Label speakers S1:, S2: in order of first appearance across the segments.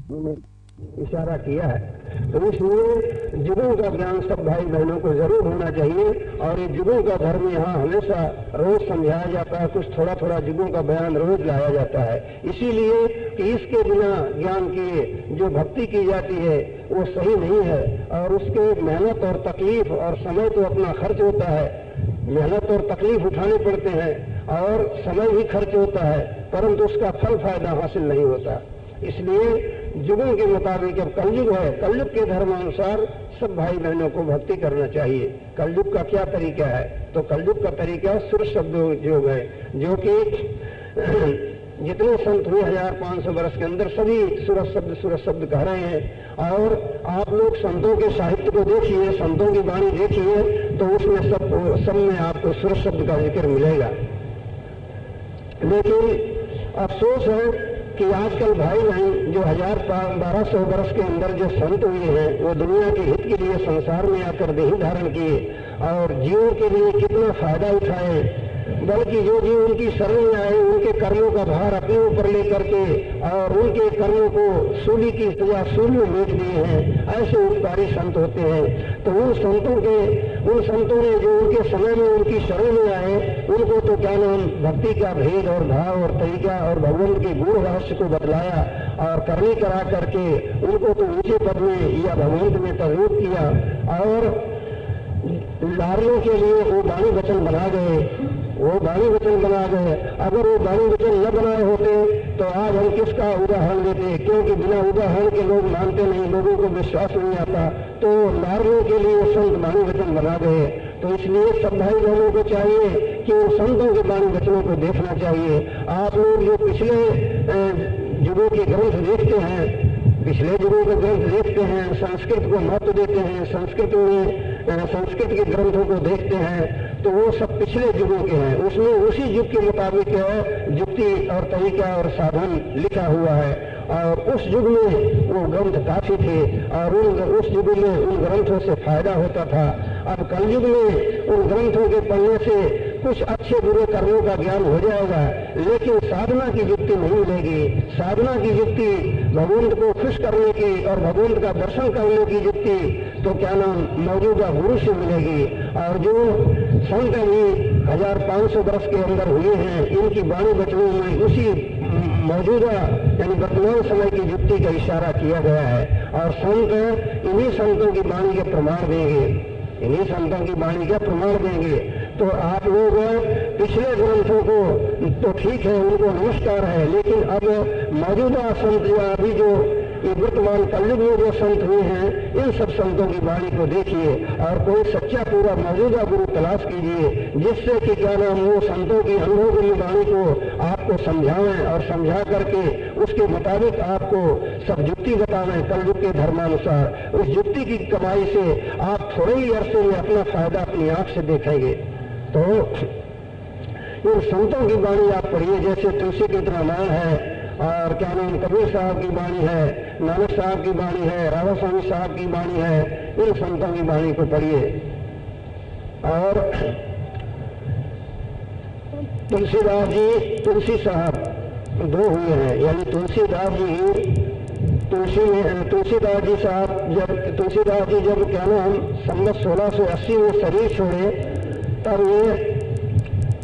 S1: इशारा किया है। तो इसलिए जुगों का ज्ञान सब भाई बहनों को जरूर होना चाहिए। और ये जुगों का धर्म यहाँ हमेशा रोज समझाया जाता है, कुछ थोड़ा थोड़ा जुगों का बयान रोज लाया जाता है, इसीलिए कि इसके बिना ज्ञान किए जो भक्ति की जाती है वो सही नहीं है। और उसके मेहनत और तकलीफ और समय तो अपना खर्च होता है, मेहनत और तकलीफ उठाने पड़ते हैं और समय भी खर्च होता है, परंतु उसका फल फायदा हासिल नहीं होता। इसलिए जुगों के मुताबिक, अब कलयुग है, कलयुग के धर्मानुसार सब भाई बहनों को भक्ति करना चाहिए। कलयुग का क्या तरीका है? तो कलयुग का तरीका सुर शब्द योग है, जो कि जितने संत हुए 1500 वर्ष के अंदर सभी सूरज शब्द कह रहे हैं। और आप लोग संतों के साहित्य को देखिए, संतों की वाणी देखिए, तो उसमें सब में आपको सूरज शब्द का जिक्र मिलेगा। लेकिन अफसोस है कि आजकल भाई बहन जो 1200 वर्ष के अंदर जो संत हुए हैं, वो दुनिया के हित के लिए संसार में आकर देही धारण किए और जीवन के लिए कितना फायदा उठाए, बल्कि जो जीव उनकी शरण में आए उनके कर्मों का भार अपने ऊपर लेकर के और उनके कर्मों को सूली की सजा सूली में बेच दिए हैं, ऐसे उपकारी संत होते हैं। तो उन संतों ने जो उनके समय में उनकी शरण में आए, उनको तो क्या नाम भक्ति का भेद और भाव और तरीका और भगवान के गुण रहस्य को बतलाया और करनी करा करके उनको तो ऊंचे पद में या भगवंत में तरबूत किया और लारियों के लिए वो वाणी वचन बना गए, वो वाणी वचन बना गए। अगर वो वाणी वचन न बनाए होते तो आज हम किसका उदाहरण देते, क्योंकि बिना उदाहरण के लोग मानते नहीं, लोगों को विश्वास नहीं आता। तो नारियों के लिए संत वाणी वचन बना गए। तो इसलिए सब भाई बहनों को चाहिए कि उन संतों के वाणी वचनों को देखना चाहिए। आप लोग जो पिछले युगों के ग्रंथ देखते हैं, पिछले युगों के ग्रंथ देखते हैं, संस्कृत को महत्व देते हैं, संस्कृत के ग्रंथों को देखते हैं, तो वो सब पिछले युगों के हैं। उसमें उसी युग के मुताबिक युक्ति और तरीका और साधन लिखा हुआ है और उस युग में वो ग्रंथ काफी थे और उस युग में उन ग्रंथों से फायदा होता था। अब कलयुग में उन ग्रंथों के पढ़ने से कुछ अच्छे बुरे कर्मों का ज्ञान हो जाएगा, लेकिन साधना की युक्ति नहीं मिलेगी। साधना की युक्ति भगवंत को खुश करने की और भगवंत का दर्शन करने की युक्ति तो क्या नाम मौजूदा गुरु से मिलेगी। और जो संत भी 1500 वर्ष के अंदर हुए हैं, इनकी वाणी वचनों में उसी मौजूदा यानी वर्तमान समय की युक्ति का इशारा किया गया है। और संत इन्हीं संतों की वाणी के प्रमाण देंगे, इन्हीं संतों की वाणी का प्रमाण देंगे। तो आप लोग पिछले ग्रंथों को तो ठीक है, उनको नमस्कार है, लेकिन अब मौजूदा संत या अभी जो ये वर्तमान कलयुग में जो संत हुए हैं, इन सब संतों की वाणी को देखिए और कोई सच्चा पूरा मौजूदा गुरु तलाश कीजिए, जिससे कि क्या नाम वो संतों की अनुभवी वाणी को आपको समझाएं और समझा करके उसके मुताबिक आपको सब युक्ति बताएं कलयुग के धर्मानुसार। उस युक्ति की कमाई से आप थोड़े ही अरसे में अपना फायदा अपनी आंख से देखेंगे। तो इन संतों की वाणी आप पढ़िए, जैसे तुलसी के रामायण है और क्या नाम कबीर साहब की वाणी है, नानक साहब की वाणी है, राधा स्वामी साहब की वाणी है, इन संतों की वाणी को पढ़िए। और तुलसीदास जी, तुलसी साहब दो हुए हैं, यानी तुलसीदास जी तुलसीदास जी साहब तुलसीदास जी जब क्या नाम संवत 1680 में शरीर छोड़े, तब ये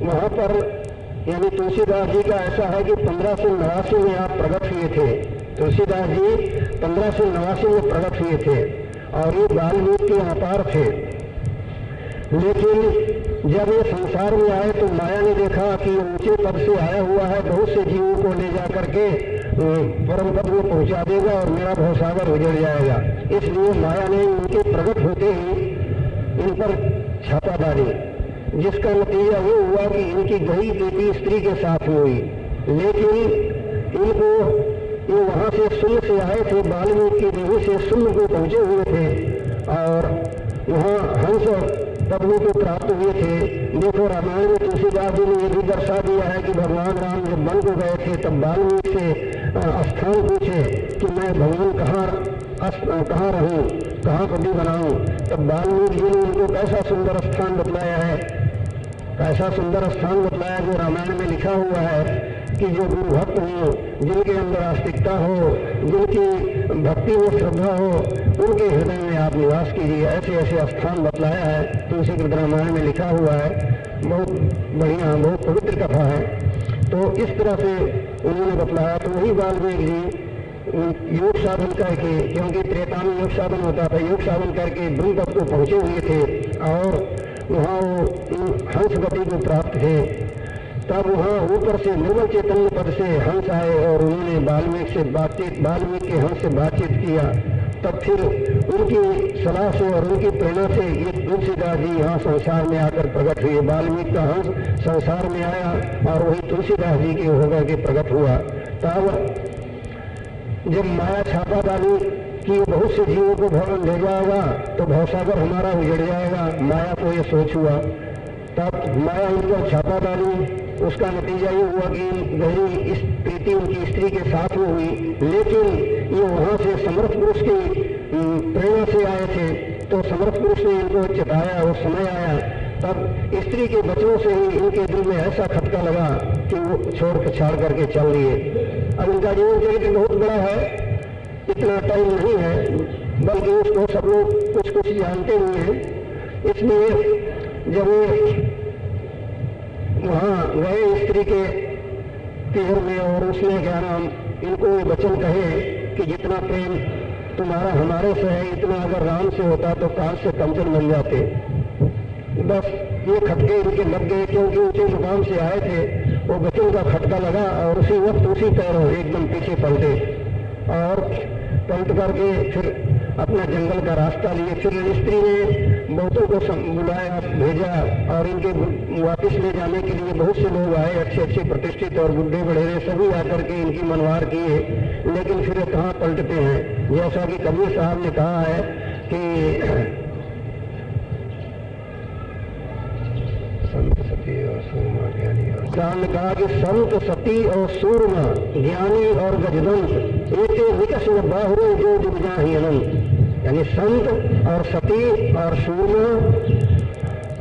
S1: वहां पर यानी तुलसीदास जी का ऐसा है कि 1589 में आप प्रकट हुए थे। तुलसीदास जी 1589 में प्रकट हुए थे और ये वाल्मीकि के अवतार थे। लेकिन जब ये संसार में आए तो माया ने देखा कि ऊंचे पद से आया हुआ है, बहुत से जीवों को ले जा करके परम पद में पहुंचा देगा और मेरा भवसागर उजड़ जाएगा। इसलिए माया ने उनके प्रकट होते ही इन पर छापा डाली, जिसका नतीजा ये हुआ कि इनकी गई बेटी स्त्री के साथ हुई। लेकिन इनको ये वहां से शून्य से आए थे, वाल्मीकि की देवी से शून्य को पहुंचे हुए थे और वहां हंस पद्मी को प्राप्त हुए थे। देखो रामायण में तुलसीदास जी ने यह भी दर्शा दिया है कि भगवान राम जब वन को गए थे तब वाल्मीकि से स्थान पूछे कि मैं भगवान कहाँ रहूं, कहाँ कभी बनाऊं। तब वाल्मीकि जी ने उनको कैसा सुंदर स्थान बतलाया है, कैसा सुंदर स्थान बतलाया जो रामायण में लिखा हुआ है कि जो गुरु भक्त हों, जिनके अंदर आस्तिकता हो, जिनकी भक्ति में श्रद्धा हो, उनके हृदय में आप निवास कीजिए। ऐसे ऐसे स्थान बतलाया है, तुलसी के रामायण में लिखा हुआ है। बहुत बढ़िया, बहुत पवित्र कथा है। तो इस तरह से उन्होंने बतलाया। तो वही वाल्मीकि जी योग साधन करके, क्योंकि त्रेता में योग साधन होता था, योग साधन करके ब्रह्म पद को पहुंचे हुए थे और वहाँ वो हंस गति को प्राप्त थे। तब वहाँ ऊपर से निर्मल चैतन्य पद से हंस आए और उन्होंने वाल्मीकि के हंस से बातचीत किया। तब फिर उनकी सलाह से और उनकी प्रेरणा से ये तुलसीदास जी यहाँ संसार में आकर प्रकट हुए। वाल्मीकि का हंस संसार में आया और वही तुलसीदास जी के होकर के प्रकट हुआ। तब जब माया छापा डाली कि बहुत से जीवों को भवन ले जाएगा तो भवसागर हमारा उजड़ जाएगा, माया को ये सोच हुआ। तब माया उनको छापा डाली, उसका नतीजा ये हुआ कि गहरी इस प्रीति उनकी स्त्री के साथ में हुई। लेकिन ये वहाँ से समर्थ पुरुष की प्रेरणा से आए थे, तो समर्थ पुरुष ने इनको चेताया और समय आया। तब स्त्री के बचनों से ही इनके दिल में ऐसा खटका लगा कि वो छोड़ छाड़ करके चल दिए। अब इनका जीवन चरित्र बहुत बड़ा है, इतना टाइम नहीं है, बल्कि उसको सब लोग कुछ कुछ जानते नहीं हैं। इसलिए जब वहाँ गए स्त्री के पिहर में और उसने क्या नाम इनको ये वचन कहे कि जितना प्रेम तुम्हारा हमारे से है, इतना अगर राम से होता तो कांच से कंचन बन जाते। बस ये खटके इनके लग गए, क्योंकि ऊंचे मुकाम से आए थे। वो वचन का खटका लगा और उसी वक्त उसी पैरों एकदम पीछे पलटे और पलट करके फिर अपना जंगल का रास्ता लिए। फिर स्त्री ने बहुतों को बुलाया, भेजा और इनके वापस ले जाने के लिए बहुत से लोग आए, अच्छे अच्छे प्रतिष्ठित और बुढ़े बड़ेरे सभी आकर के इनकी मनवार किए। लेकिन फिर कहाँ पलटते हैं। जैसा कि कबीर साहब ने कहा है कि संत सती और सूरमा ज्ञानी, और ने कहा कि संत सती और सूरमा ज्ञानी और गजदंत एते विकस बाहुरे जो जुजा ही अनंत। यानी संत और सती और सूरमा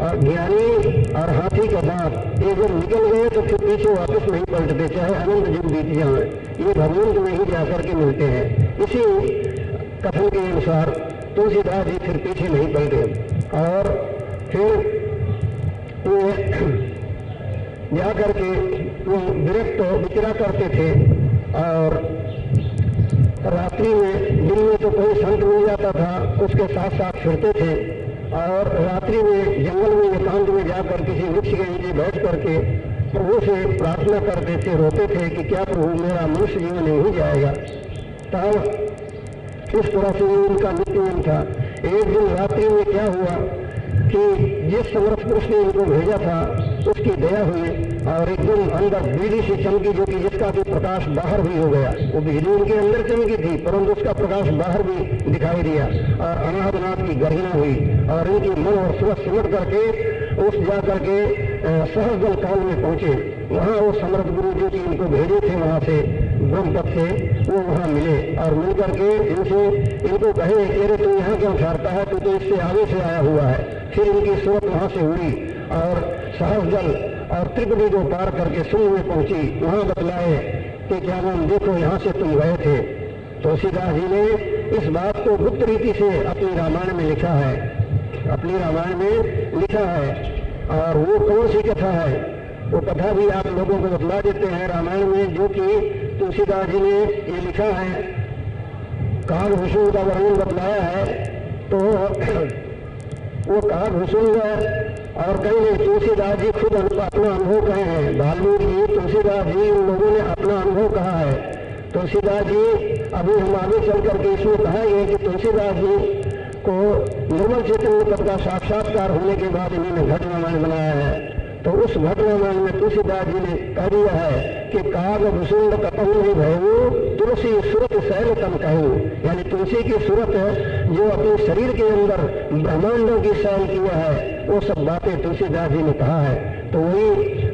S1: और ज्ञानी और हाथी का दांत, ये जब निकल गए तो फिर पीछे वापस नहीं पलटते, चाहे अनंत युग बीत जाए, ये भगवंत में ही जाकर के मिलते हैं। इसी कथन के अनुसार तुलसीदास जी फिर पीछे नहीं पलटे और फिर वो जा करके वो विरक्त विचरा करते थे। और रात्रि में, दिन में तो कोई संत मिल जाता था, उसके साथ साथ फिरते थे और रात्रि में जंगल में एकांत में जाकर किसी वृक्ष के नीचे बैठ करके प्रभु से प्रार्थना करते थे, रोते थे कि क्या प्रभु मेरा मनुष्य जीवन नहीं जाएगा। तब इस तरह से उनका नित्यनियम था। एक दिन रात्रि में क्या हुआ कि जिस समर्थ पुरुष ने इनको भेजा था उसकी दया हुई और एकदम अंदर बिजली से चमकी, जो कि जिसका भी प्रकाश बाहर भी हो गया। वो बिजली उनके अंदर चमकी थी परंतु उसका प्रकाश बाहर भी दिखाई दिया और अनाहत की गर्जना हुई और इनकी मन और सूरज सिमट करके उस जा करके सहस्र काल में पहुंचे। वहाँ वो समर्थ गुरु जो कि इनको भेजे थे वहाँ से ब्रह्मपद से, वो वहाँ मिले और मिल करके इनको कहे कि अरे तू यहाँ क्यों ठहरता है, तू तो इससे आगे से आया हुआ है। फिर इनकी सूरत वहाँ से उड़ी और सहस्र जल और त्रिपुटी को पार करके शून्य में पहुंची। वहाँ बतलाए कि क्या नाम देखो यहाँ से तुम गए थे। तुलसीदास जी ने इस बात को गुप्त रीति से अपनी रामायण में लिखा है, अपनी रामायण में लिखा है। और वो कौन सी कथा है, वो कथा भी आप लोगों को बतला देते हैं रामायण में, जो कि तुलसीदास जी ने ये लिखा है। कागभूषण का वर्णन बतलाया है। तो वो कागभूषण और कहीं नहीं, तुलसीदास जी खुद अपना अनुभव कहे हैं। वाल्मीकि जी, तुलसीदास जी, उन लोगों ने अपना अनुभव कहा है। तुलसीदास जी अभी हम आगे चल करके इसमें कहेंगे कि तुलसीदास जी को निर्मल चैतन्य पद का साक्षात्कार होने के बाद इन्होंने घट रामायण बनाया है। तो उस घट रामायण में तुलसीदास जी ने कह दिया है कि कागभूषण कपहु नहीं भयऊ तुलसी सूरत शैल तम कहू। यानी तुलसी की सूरत जो अपने शरीर के अंदर ब्रह्मांडों की शैल किया है, वो सब बातें तुलसीदास जी ने कहा है। तो वही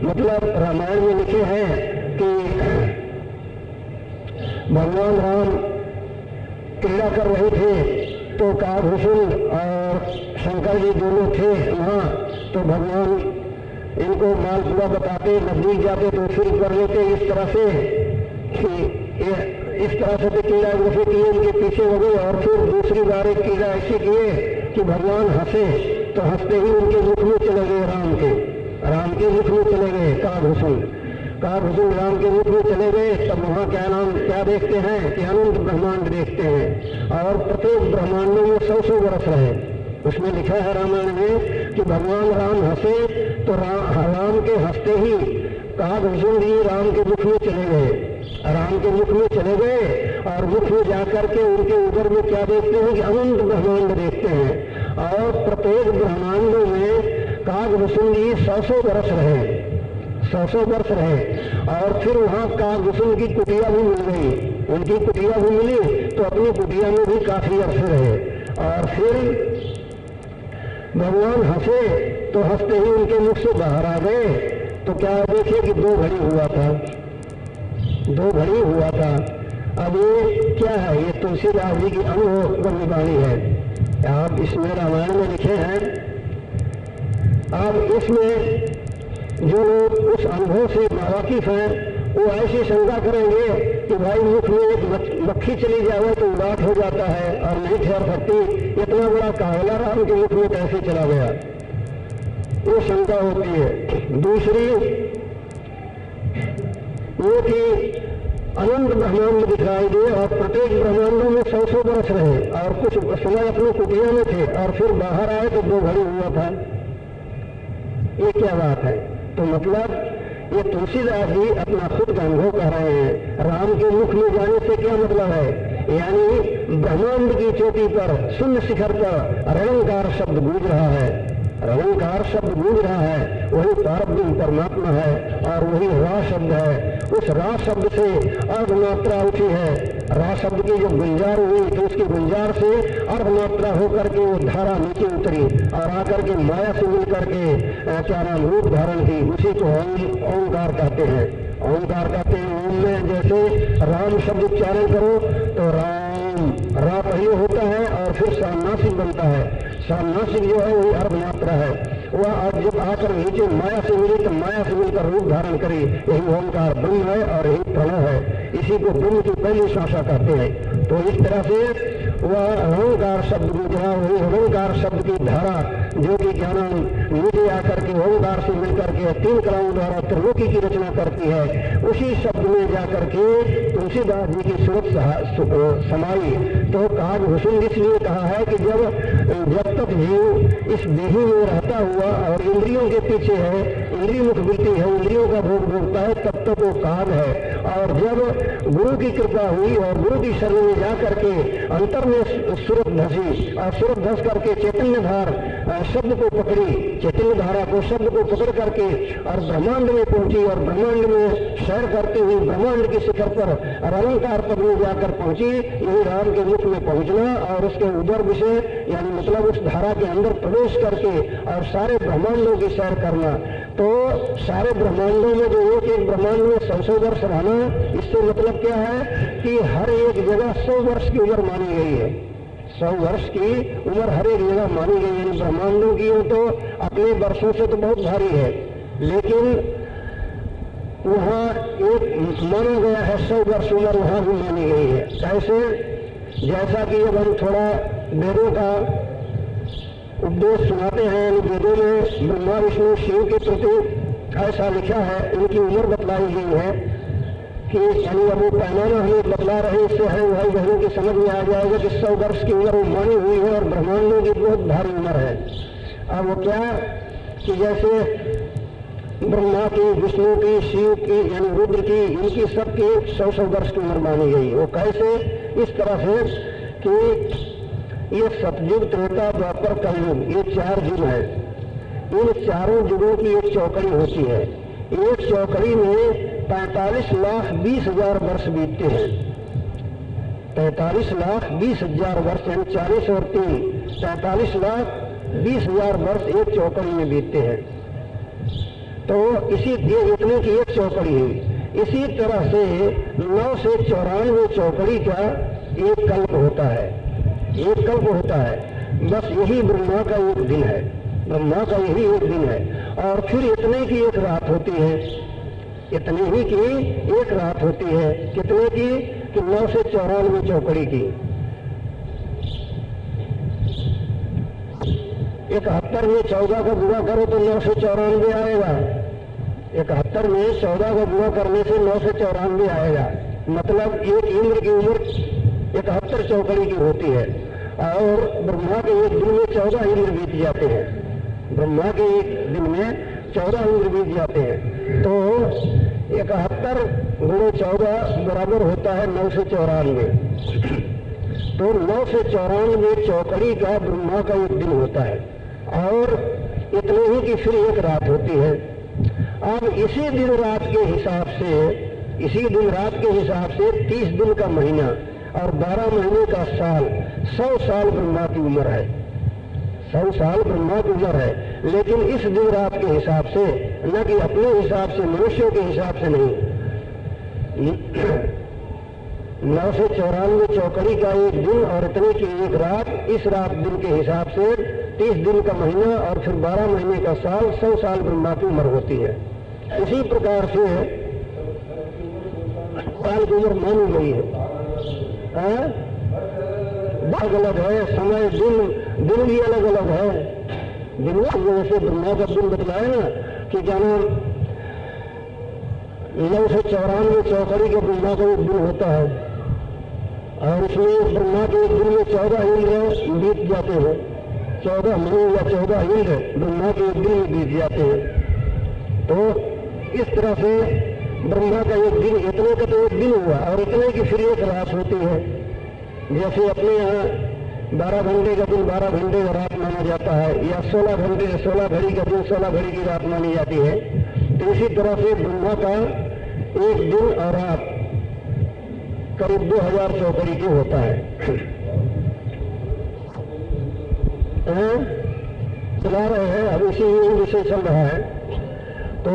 S1: मतलब रामायण में लिखे हैं कि भगवान राम क्रीड़ा कर रहे थे तो कागभूषण और शंकर जी दोनों थे वहाँ। तो भगवान इनको मालपुआ बताते, नजदीक जाते तो शुरू कर लेते इस तरह से कि इस तरह से तो कीड़ा जैसे किए इनके पीछे हो गए, और फिर दूसरी बार एक कीड़ा ऐसे किए कि भगवान हंसे, तो हंसते ही उनके मुख में चले गए राम के मुख में चले गए कागभूषण राम के मुख में चले गए। तब वहाँ क्या देखते हैं कि अनंत ब्रह्मांड देखते हैं, और प्रत्येक ब्रह्मांडों में 100 वर्ष रहे। उसमें लिखा है रामायण में कि भगवान राम हंसे तो राम के हंसते ही कागभूषण जी राम के मुख में चले गए, और मुख में जाकर के उनके ऊपर में क्या देखते हैं कि अनंत ब्रह्मांड देखते हैं, और प्रत्येक ब्रह्मांडों में कागभूषण जी 100 वर्ष रहे। और फिर वहाँ कागभूषण की कुटिया भी मिल गई, उनकी कुटिया भी मिली, तो अपनी कुटिया में भी काफी अर्थ रहे। और फिर भगवान हंसे तो हंसते ही उनके मुख से बाहर आ गए। तो क्या देखिए कि 2 घड़ी हुआ था। अब ये क्या है? ये तुलसीदास जी की अनुभव वाणी है। आप इसमें रामायण में लिखे हैं। अब इसमें जो लोग उस अनुभव से वाकिफ हैं वो ऐसी शंका करेंगे कि भाई मुख में एक मक्खी चली जाए तो उबाट हो जाता है और नहीं ठहर सकती, इतना बड़ा कावला राम के मुख में कैसे चला गया, वो शंका होती है। दूसरी वो कि अनंत ब्रह्मांड दिखाई दे और प्रत्येक ब्रह्मांडों में 100 वर्ष रहे, और कुछ समय अपनी कुटिया में थे और फिर बाहर आए तो 2 घड़ी हुआ था। ये क्या बात है? तो मतलब ये तुलसीदास जी अपना खुद का अनुभव कर रहे हैं। राम के मुख में जाने से क्या मतलब है? यानी ब्रह्मांड की चोटी पर, शून्य शिखर पर रणंकार शब्द गूंज रहा है। वही पारब्रह्म परमात्मा है, और वही रा शब्द है। उस रा शब्द से अर्ध मात्रा उठी है। रा शब्द की जो गुंजार हुई तो उसकी गुंजार से अर्ध मात्रा होकर के वो धारा नीचे उतरी और आकर के माया से मिल करके क्या नाम रूप धारण की। उसी को ओंकार कहते हैं। ओम में जैसे राम शब्द उच्चारण करो तो राम, रा पहले होता है और फिर सामनासिक बनता है। सामनासिक जो है वही अर्ध मात्रा है। वह अब जब आकर नीचे माया से मिली तो माया से मिलकर रूप धारण करी। यही ओंकार ब्रह्म है और यही प्रणव है। इसी को ब्रह्म की पहली शाखा कहते हैं। तो इस तरह से वह ओंकार शब्द गुजरा, वही ओंकार शब्द की धारा जो कि क्या नाम नीचे आकर के ओंकार से मिलकर के 3 कलाओं द्वारा त्रिलोकी की रचना करती है। उसी शब्द में जाकर के तुलसीदास जी की सूरत समाई। तो कागभूषण इसलिए कहा है कि जब तक जीव इस देही में रहता हुआ और इंद्रियों के पीछे है, इंद्रिय मुख वृत्ति है, इंद्रियों का भोग भोगता है, तब तक वो काग है। और जब गुरु की कृपा हुई और गुरु की शरण में जाकर के अंतर में सूरत धसी और सूरत धस करके चैतन्य धार शब्द को पकड़ी, चैतन्य धारा को शब्द को पकड़ करके और ब्रह्मांड में पहुंची, और ब्रह्मांड में सैर करते हुए ब्रह्मांड के शिखर पर अलंकार पद में जाकर पहुंची। यही राम के मुख में पहुंचना और उसके उदर विषय यानी मतलब उस धारा के अंदर प्रवेश करके और सारे ब्रह्मांडों की सैर करना। तो सारे ब्रह्मांडों में जो एक ब्रह्मांड में 100 वर्ष रहना, इससे मतलब क्या है कि हर एक जगह 100 वर्ष की उम्र मानी गई है। 100 वर्ष की उम्र हर एक जगह मानी गई है। ब्रह्मांडों की तो अपने वर्षों से तो बहुत भारी है, लेकिन वहाँ एक माना गया है 100 वर्ष उम्र वहाँ भी मानी गई है। कैसे? जैसा कि जब हम थोड़ा वेदों का उपदेश सुनाते हैं, वेदों में ब्रह्मा विष्णु शिव के प्रति ऐसा लिखा है, इनकी उम्र बतलाई गई है कि यानी अब वो पैमाना हमें बतला रहे, इससे है भाई बहनों की समझ में आ जाएगा कि 100 वर्ष की उम्र मानी हुई है और ब्रह्मांडों की बहुत भारी उम्र है। अब वो क्या कि जैसे ब्रह्मा की, विष्णु की, शिव की यानी रुद्र की, इनकी सबकी 100 वर्ष की उम्र मानी गई। वो कैसे? इस तरह से कि ये सतयुग, त्रेता, द्वापर, कलयुग, ये 4 युग है। इन चारों युगों की एक चौकड़ी होती है। एक चौकड़ी में 45,20,000 वर्ष बीतते हैं। 45,20,000 वर्ष यानी 40 और 3 45,20,000 वर्ष एक चौकड़ी में बीतते हैं। तो इसी इतने की एक चौकड़ी हुई। इसी तरह से 9 से 94 चौकड़ी का एक कल्प होता है। बस यही ब्रह्मा का एक दिन है। और फिर इतने की एक रात होती है, इतने ही की एक रात होती है। कितने की? कि 9 से 94 चौकड़ी की। 71 में 14 का गुणा करो तो 9 से 94 आएगा। 71 में 14 का गुणा करने से 9 से 94 आएगा। मतलब एक इंद्र की उम्र 71 चौकड़ी की होती है। और ब्रह्मा के एक दिन में 14 इंद्र बीत जाते हैं। ब्रह्मा के एक दिन में 14 इंद्र बीत जाते हैं। तो 71 गुणे 14 बराबर होता है 9 से 94। तो 9 से 94 चौकड़ी का ब्रह्मा का एक दिन होता है। और इतने ही की फिर एक रात होती है। अब इसी दिन रात के हिसाब से, इसी दिन रात के हिसाब से 30 दिन का महीना और 12 महीने का साल, 100 साल ब्रह्मा की उम्र है। 100 साल ब्रह्मा की उम्र है। लेकिन इस दिन रात के हिसाब से, न कि अपने हिसाब से, मनुष्यों के हिसाब से नहीं। 9 से 94 चौकड़ी का एक दिन और इतने की एक रात, इस रात दिन के हिसाब से 30 दिन का महीना और फिर 12 महीने का साल, 100 साल ब्रह्मा की उम्र होती है। इसी प्रकार से साल की उम्र मानी गई है। अलग अलग है समय, दिन भी अलग अलग है। दिन जैसे ब्रह्मा का दिन बतलाए ना कि क्या नाम 9 से 94 चौकड़ी के ब्रह्मा का एक दिन होता है। और इसमें ब्रह्मा के एक दिन में 14 इंद्र बीत जाते हैं। 14 महीने या 14 इंद्र ब्रह्मा के एक दिन में बीत जाते हैं। तो इस तरह से ब्रह्मा का एक दिन, इतने का तो एक दिन हुआ और इतने की फिर एक रात होती है। जैसे अपने यहाँ 12 घंटे का दिन 12 घंटे का रात माना जाता है, या 16 घंटे 16 घड़ी का दिन 16 घड़ी की रात मानी जाती है। तो इसी तरह से ब्रह्मा का एक दिन और रात करीब 2000 चौकड़ी की होता है। चला रहे हैं, अब इसी विषय चल रहा है। तो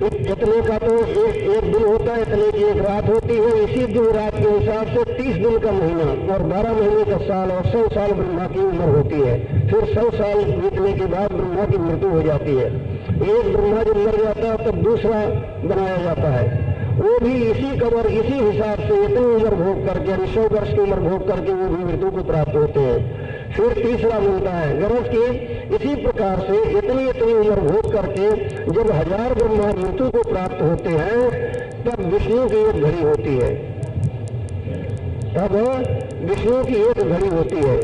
S1: इतने का तो एक दिन होता है, इतने की एक रात होती है। इसी दिन रात के हिसाब से 30 दिन का महीना और 12 महीने का साल और 100 साल ब्रह्मा की उम्र होती है। फिर 100 साल बीतने के बाद ब्रह्मा की मृत्यु हो जाती है। एक ब्रह्मा जब मर जाता है तब दूसरा बनाया जाता है। वो भी इसी कबर, इसी हिसाब से इतनी उम्र भोग करके, 100 वर्ष की उम्र भोग करके वो भी मृत्यु को प्राप्त होते हैं। फिर तीसरा मिलता है गरज की। इसी प्रकार से इतनी उम्र भोग करके जब 1000 ब्रह्मा मृत्यु को प्राप्त होते हैं तब विष्णु की एक घड़ी होती है। तब विष्णु की एक घड़ी होती है।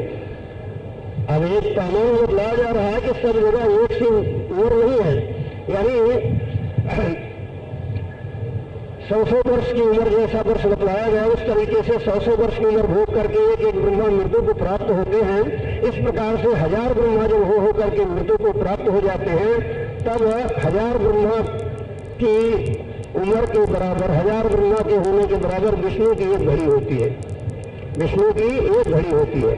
S1: अब एक पैमाना बतलाया जा रहा है कि सब जगह एक सी उम्र नहीं है। यानी 100 वर्ष की उम्र जैसा वर्ष बतलाया गया, उस तरीके से 100 वर्ष की उम्र भोग करके एक ब्रह्मा मृत्यु को प्राप्त होते हैं। इस प्रकार से 1000 ब्रह्मा जब हो करके मृत्यु को प्राप्त हो जाते हैं तब 1000 ब्रह्मा की उम्र के बराबर, 1000 ब्रह्मा के होने के बराबर विष्णु की एक घड़ी होती है। विष्णु की एक घड़ी होती है।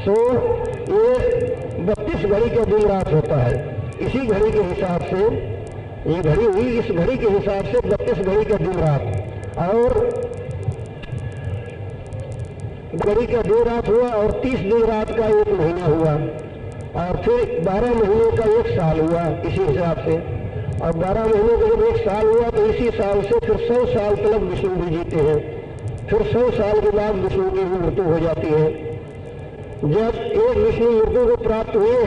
S1: सो ये 32 घड़ी का दिन रात होता है। इसी घड़ी के हिसाब से ये घड़ी हुई, इस घड़ी के हिसाब से 32 घड़ी का दिन रात और घड़ी का दिन रात हुआ और 30 दिन रात का एक महीना हुआ और फिर 12 महीने का एक साल हुआ इसी हिसाब से। और 12 महीने का जब एक साल हुआ तो इसी साल से फिर 100 साल तक विष्णु भी जीते हैं। फिर 100 साल के बाद विष्णु की भी मृत्यु हो जाती है। जब एक विष्णु मृत्यु को प्राप्त हुए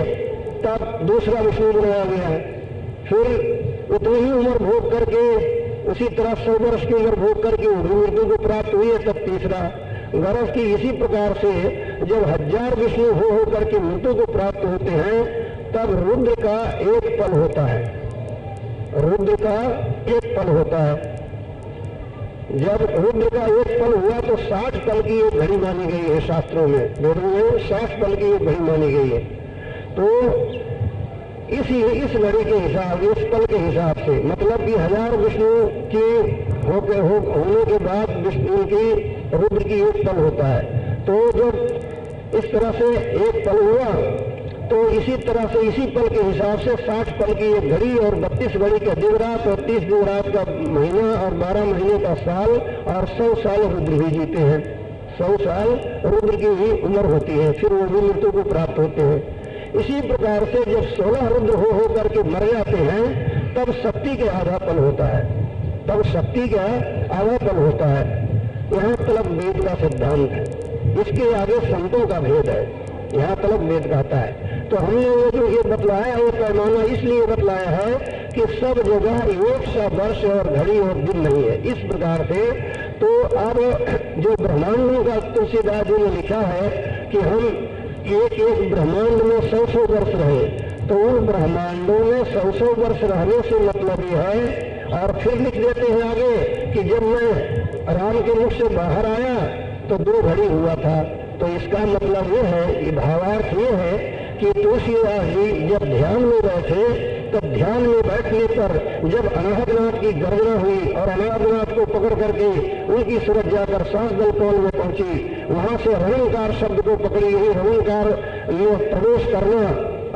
S1: तब दूसरा विष्णु बनाया गया। फिर उतनी ही उम्र भोग करके, उसी तरह 100 वर्ष की उम्र भोग करके मृत्यु को प्राप्त हुई है तब तीसरा। गरज की इसी प्रकार से जब 1000 विष्णु हो करके मृत्यु को प्राप्त होते हैं तब रुद्र का एक पल होता है। रुद्र का एक पल होता है। जब रुद्र का एक पल हुआ तो 60 पल की एक घड़ी मानी गई है शास्त्रों में। वेदों में 60 पल की एक घड़ी मानी गई है। तो इस घड़ी के हिसाब, इस पल के हिसाब से मतलब कि 1000 विष्णु की होने के बाद विष्णु की रुद्र की एक पल होता है। तो जब इस तरह से एक पल हुआ तो इसी तरह से इसी पल के हिसाब से 60 पल की एक घड़ी और 32 घड़ी का दिन रात और 30 दिन रात का महीना और 12 महीने का साल और 100 साल रुद्र भी जीते हैं। 100 साल रुद्र की ही उम्र होती है, फिर वो भी मृत्यु को प्राप्त होते हैं। इसी प्रकार से जब 16 रुद्र हो करके मर जाते हैं तब शक्ति के आधापन होता है, तब शक्ति का आधापन होता है। यहाँ तलक वेद का सिद्धांत है, इसके आगे संतों का भेद है, यहाँ तलक वेद कहता है। तो हमने ये जो ये बतलाया है, पैमाना इसलिए बतलाया है कि सब जगह एक सा वर्ष और घड़ी और दिन नहीं है, इस प्रकार से। तो अब जो ब्रह्मांडों का तुलसीदास जी ने लिखा है कि हम एक एक ब्रह्मांड में 100 वर्ष रहे, तो उन ब्रह्मांडों में 100 वर्ष रहने से मतलब ये है। और फिर लिख देते हैं आगे कि जब मैं राम के मुख से बाहर आया तो 2 घड़ी हुआ था। तो इसका मतलब ये है, ये भावार्थ ये है कि तुलसीदास जी जब ध्यान में बैठे तब ध्यान में बैठने पर जब अनाहतनाथ की गर्जना हुई और अनाहतनाथ को पकड़ करके उनकी सूरत जाकर सांस दल कौल में पहुंची, वहां से रनिंकार शब्द को पकड़ी, यही रनिंकार में प्रवेश करना,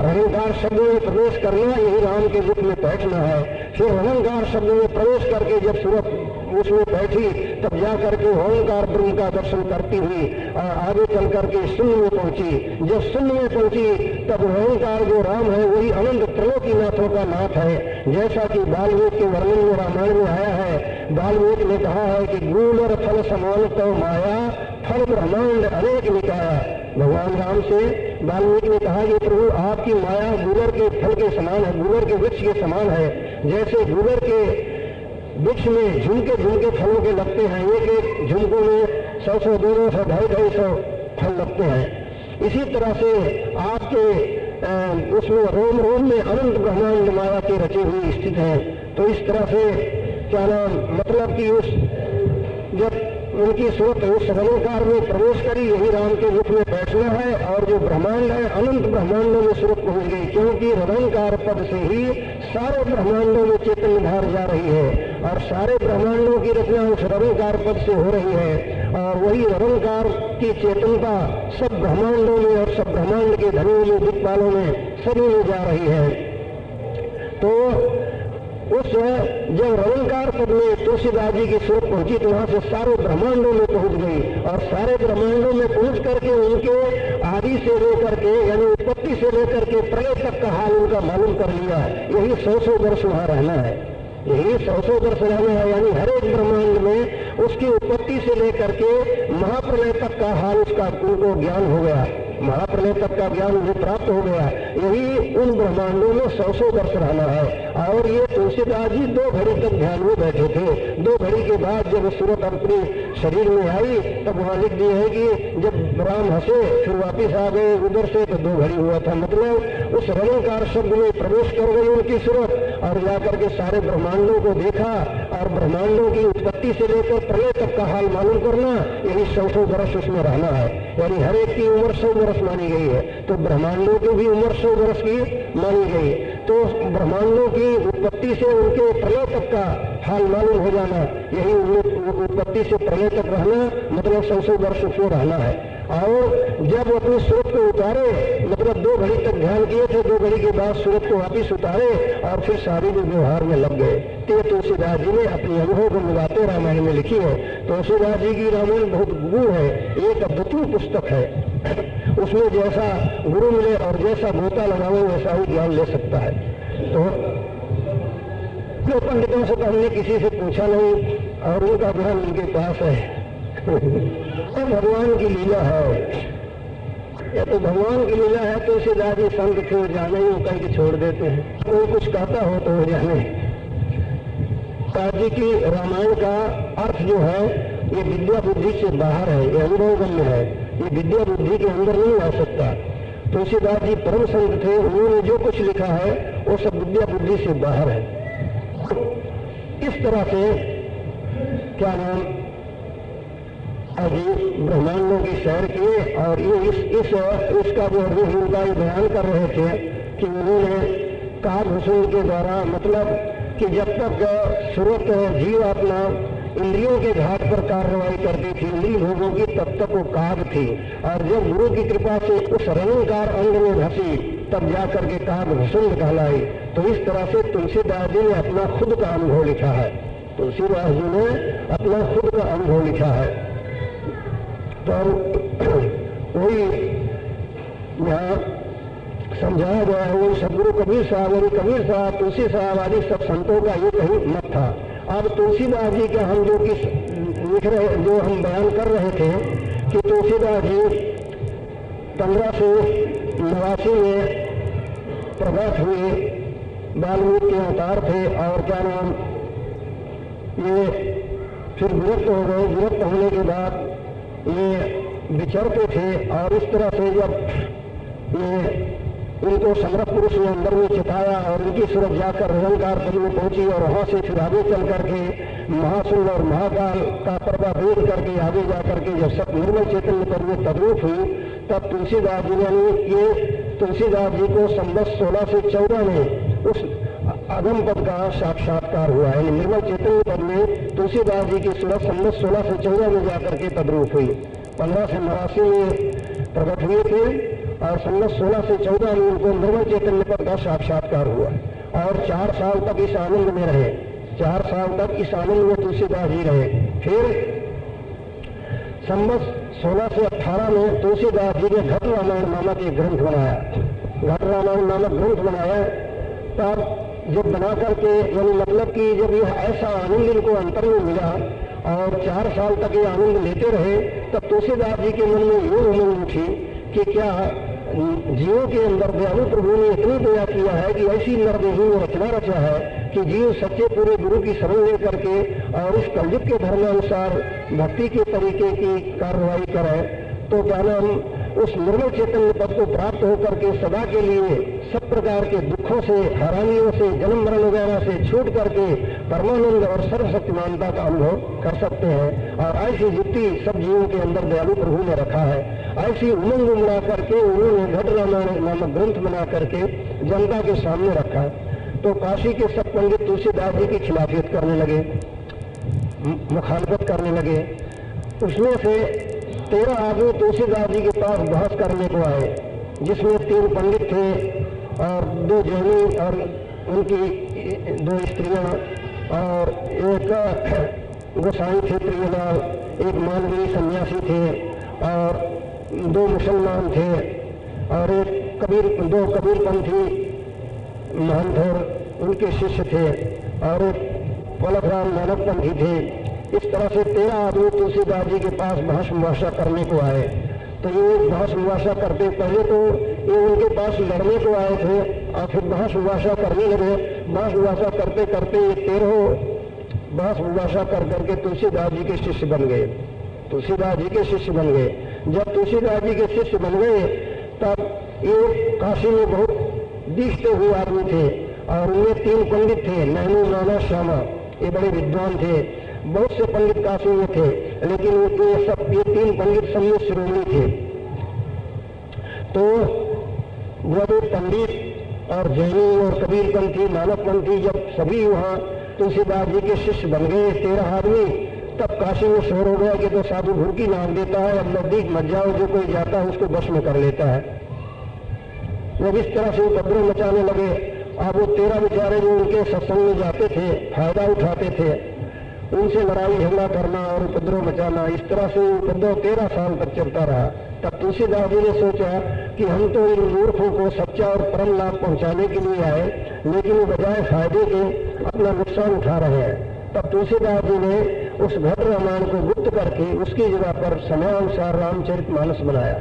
S1: रनिंकार शब्द में प्रवेश करना यही राम के मुख में बैठना है। फिर रनिंकार शब्द में प्रवेश करके जब सूरत उसमें बैठी तब जा करके ओंकार ब्रह्म का दर्शन करती हुई और आगे चल करके शून्य में पहुंची। जब शून्य में पहुंची तब ओंकार जो राम है वही अनंत त्रिलोकीनाथों का नाथ है, जैसा कि वाल्मीकि के वर्णन में रामायण में आया है। वाल्मीकि ने कहा है कि गूल और फल समान तो माया, फल ब्रह्मांड अनेक निकाया। भगवान राम से वाल्मीकि ने कहा कि प्रभु आपकी माया गूलर के फल के समान है, गूलर के वृक्ष के समान है। जैसे गूलर के वृक्ष में झुमके झुमके फलों के लगते हैं, एक एक झुमकों में 100 200 250 फल लगते हैं, इसी तरह से आपके उसमें रोम रोम में अनंत ब्रह्मांड माया के रचे हुए स्थित है। तो इस तरह से क्या नाम मतलब कि उस जब उनकी सूरत उस रनिंकार में प्रवेश करी, यही राम के मुख में बैठना है। और जो ब्रह्मांड है अनंत ब्रह्मांडों में सूरत पहुंच गई, क्योंकि रनिंकार पद से ही सारे ब्रह्मांडों में चेतन धार जा रही है और सारे ब्रह्मांडों की रचना उस रनिंकार पद से हो रही है। और वही रनिंकार की चेतनता सब ब्रह्मांडों में और सब ब्रह्मांड के धनुओं में, दिक्पालों में सभी में जा रही है। तो उस जब रनिंकार पद में तुलसीदास जी की सूरत पहुंची तो वहां से सारे ब्रह्मांडों में पहुंच गई और सारे ब्रह्मांडों में पहुंच करके उनके आदि से लेकर के यानी उत्पत्ति से लेकर के प्रलय तक का हाल उनका मालूम कर लिया। यही 100 वर्ष वहां रहना है, यही 100 वर्ष रहना है। यानी हर एक ब्रह्मांड में उसकी उत्पत्ति से लेकर के महाप्रलय तक का हाल उसका उनको ज्ञान हो गया, महाप्रलय तक का ज्ञान उन्हें प्राप्त हो गया। यही उन ब्रह्मांडों में 100 वर्ष रहना है। और ये तुलसीदास जी 2 घड़ी तक ध्यान में बैठे थे। 2 घड़ी के बाद जब सूरत अपने शरीर में आई तब वहां लिख दिया है कि जब राम हंसे फिर वापिस आ गए उधर से तो 2 घड़ी हुआ था। मतलब उस रनिंकार शब्द में प्रवेश कर गई उनकी सूरत और जाकर के सारे ब्रह्मांडों को देखा और ब्रह्मांडों की उत्पत्ति से लेकर प्रलय तक का हाल मालूम करना, यही 100 वर्ष उसमें रहना है। यानी हर एक की उम्र 100 वर्ष मानी गई है, तो ब्रह्मांडों की भी उम्र 100 वर्ष की मानी गई। तो ब्रह्मांडों की उत्पत्ति से उनके प्रलय तक का हाल मालूम हो जाना, यही उत्पत्ति से प्रलय तक रहना मतलब 100 वर्ष उसमें रहना है। और जब अपनी सूरत को उतारे मतलब 2 घड़ी तक ध्यान किए थे, 2 घड़ी के बाद सूरत को वापिस उतारे और फिर शारीरिक व्यवहार में लग गए। तो तुलसीदास जी ने अपने अनुभव को मिलाते रामायण में लिखी है। तुलसीदास जी की रामायण बहुत गूढ़ है, एक अद्वितीय पुस्तक है। उसमें जैसा गुरु मिले और जैसा गोता लगावे वैसा ही ज्ञान ले सकता है। तो पंडितों से तो हमने किसी से पूछा नहीं और उनका ज्ञान उनके पास है। तो भगवान की लीला है, या तो भगवान की लीला है। तुलसीदास जी संत क्यों जाने ही कह के छोड़ देते हैं, कोई कुछ कहता हो तो जाने। जी की रामायण का अर्थ जो है ये विद्या बुद्धि से बाहर है, ये अनुभवगम्य है, ये विद्या बुद्धि के अंदर नहीं आ सकता। तुलसीदास जी परम संत थे, उन्होंने जो कुछ लिखा है वो सब विद्या बुद्धि से बाहर है। इस तरह से क्या नाम अभी ब्रह्मांडों की सैर किए और ये इसका जो उनका बयान कर रहे थे कि उन्होंने कालभूषण के द्वारा मतलब कि जब तक सूरत जीव अपना इंद्रियों के घाट पर कार्रवाई करती थी, इंद्रिय भोगों की, तब तक वो काग थी। और जब गुरु की कृपा से उस रनिंकार अंग में घसी तब जाकर के काग भूषण कहलाई। तो इस तरह से तुलसीदास जी ने अपना खुद का अनुभव लिखा है, तुलसीदास जी ने अपना खुद का अनुभव लिखा है। तो वही यहाँ समझाया गया है। वो सदगुरु कबीर साहब और कबीर साहब, तुलसी साहब आदि सब संतों का ये कहीं मत था। अब तुलसीदास जी का हम जो किस लिख रहे, जो हम बयान कर रहे थे कि तुलसीदास जी 1589 में प्रकट हुए, वाल्मीकि के अवतार थे और क्या नाम, ये फिर विरक्त हो गए। विरक्त होने के बाद ये विचरते थे और इस तरह से जब ये उनको समर्थ पुरुष ने अंदर में चिताया और उनकी सूरत जाकर निरंकार पद में पहुंची और वहां से फिर आगे चल करके महासूल और महाकाल का पर्दा भेद करके आगे जा करके जब सब निर्मल चैतन्य पद में तद्रूप हुई, तब तुलसीदास जी ने ये तुलसीदास जी को संवत 16 से 14 में उस अगम पद का साक्षात्कार हुआ है। निर्मल चैतन्य पद में तुलसीदास जी की सूरत संवत 16 से 14 में जाकर के तद्रूप हुई। 1589 में प्रकट हुए थे और संवत 16 से 14 में उनको निर्मल चैतन्य पद का साक्षात्कार हुआ और 4 साल तक इस आनंद में रहे। 4 साल तक इस आनंद में तुलसीदास जी रहे। फिर संवत 16 से 18 में तुलसीदास जी ने घट रामायण नामक एक ग्रंथ बनाया। घट रामायण नामक ग्रंथ बनाया। तब जब बना करके यानी मतलब कि जब यह ऐसा आनंद इनको अंतर में मिला और 4 साल तक ये आनंद लेते रहे, तब तुलसीदास जी के मन में ये उमंग उठी कि क्या जीवों के अंदर दयालु प्रभु ने इतनी दया किया है कि ऐसी नरदेही में रचना रचा है कि जीव सच्चे पूरे गुरु की शरण लेकर के और इस कलयुग के धर्मानुसार भक्ति के तरीके की कार्रवाई करे, तो क्या नाम उस निर्मल चैतन्य पद को प्राप्त होकर के सदा के लिए सब प्रकार के दुखों से, हैरानियों से, जन्म मरण वगैरह से छूट करके परमानंद और सर्वशक्तिमानता का अनुभव कर सकते हैं। और ऐसी युक्ति सब जीवों के अंदर दयालु प्रभु ने रखा है। ऐसी उमंग उमड़ा करके उन्होंने घट रामायण नामक ग्रंथ बना करके जनता के सामने रखा। तो काशी के सब पंडित तुलसीदास जी की खिलाफियत करने लगे, मुखालफत करने लगे। उसमें से 13 आदमी तुलसीदास जी के पास बहस करने को आए, जिसमें 3 पंडित थे और 2 जैनी और उनकी 2 स्त्रियां और एक गोसाई थे प्रियलाल, एक मानवीय सन्यासी थे और 2 मुसलमान थे और एक 2 कबीरपंथी महंत और उनके शिष्य थे और एक पलखराम मानवपंथी थे। इस तरह से 13 आदमी तुलसीदास जी के पास बहस मुबाशा करने को आए। तो ये बहस मुबाशा करते, पहले तो ये उनके पास लड़ने को आए थे और फिर बहस मुबाशा करने लगे। बहस मुबाशा करते करते ये 13 बहस मुबाशा कर करके तुलसीदास जी के शिष्य बन गए। तुलसीदास जी के शिष्य बन गए। जब तुलसीदास जी के शिष्य बन गए, तब ये काशी में बहुत दिखते हुए आदमी थे और उनमें 3 पंडित थे, नैनू, नाना, श्यामा। ये बड़े विद्वान थे। बहुत से पंडित काशी में थे, लेकिन ये 3 पंडित सब में शिरोमणि थे। तो जब पंडित और जैनी और कबीरपंथी, मानवपंथी जब सभी वहाँ तुलसीदास जी के शिष्य बन गए 13 आदमी, तब काशी में शोर हो गया कि तो साधु भूखी नाम देता है, अब नजदीक मत जाओ, जो कोई जाता है उसको बस में कर लेता है। जब इस तरह से उपद्रव मचाने लगे, अब वो 13 बेचारे जो उनके सत्संग में जाते थे, फायदा उठाते थे, उनसे लड़ाई झगड़ा करना और उपद्रव मचाना, इस तरह से उपद्रव 13 साल तक चलता रहा। तब तुलसीदास जी ने सोचा कि हम तो इन मूर्खों को सच्चा और परम लाभ पहुंचाने के लिए आए, लेकिन वो बजाय फायदे के अपना नुकसान उठा रहे हैं। तब तुलसीदास जी ने उस घट रामायण को गुप्त करके उसकी जगह पर समयानुसार रामचरितमानस बनाया।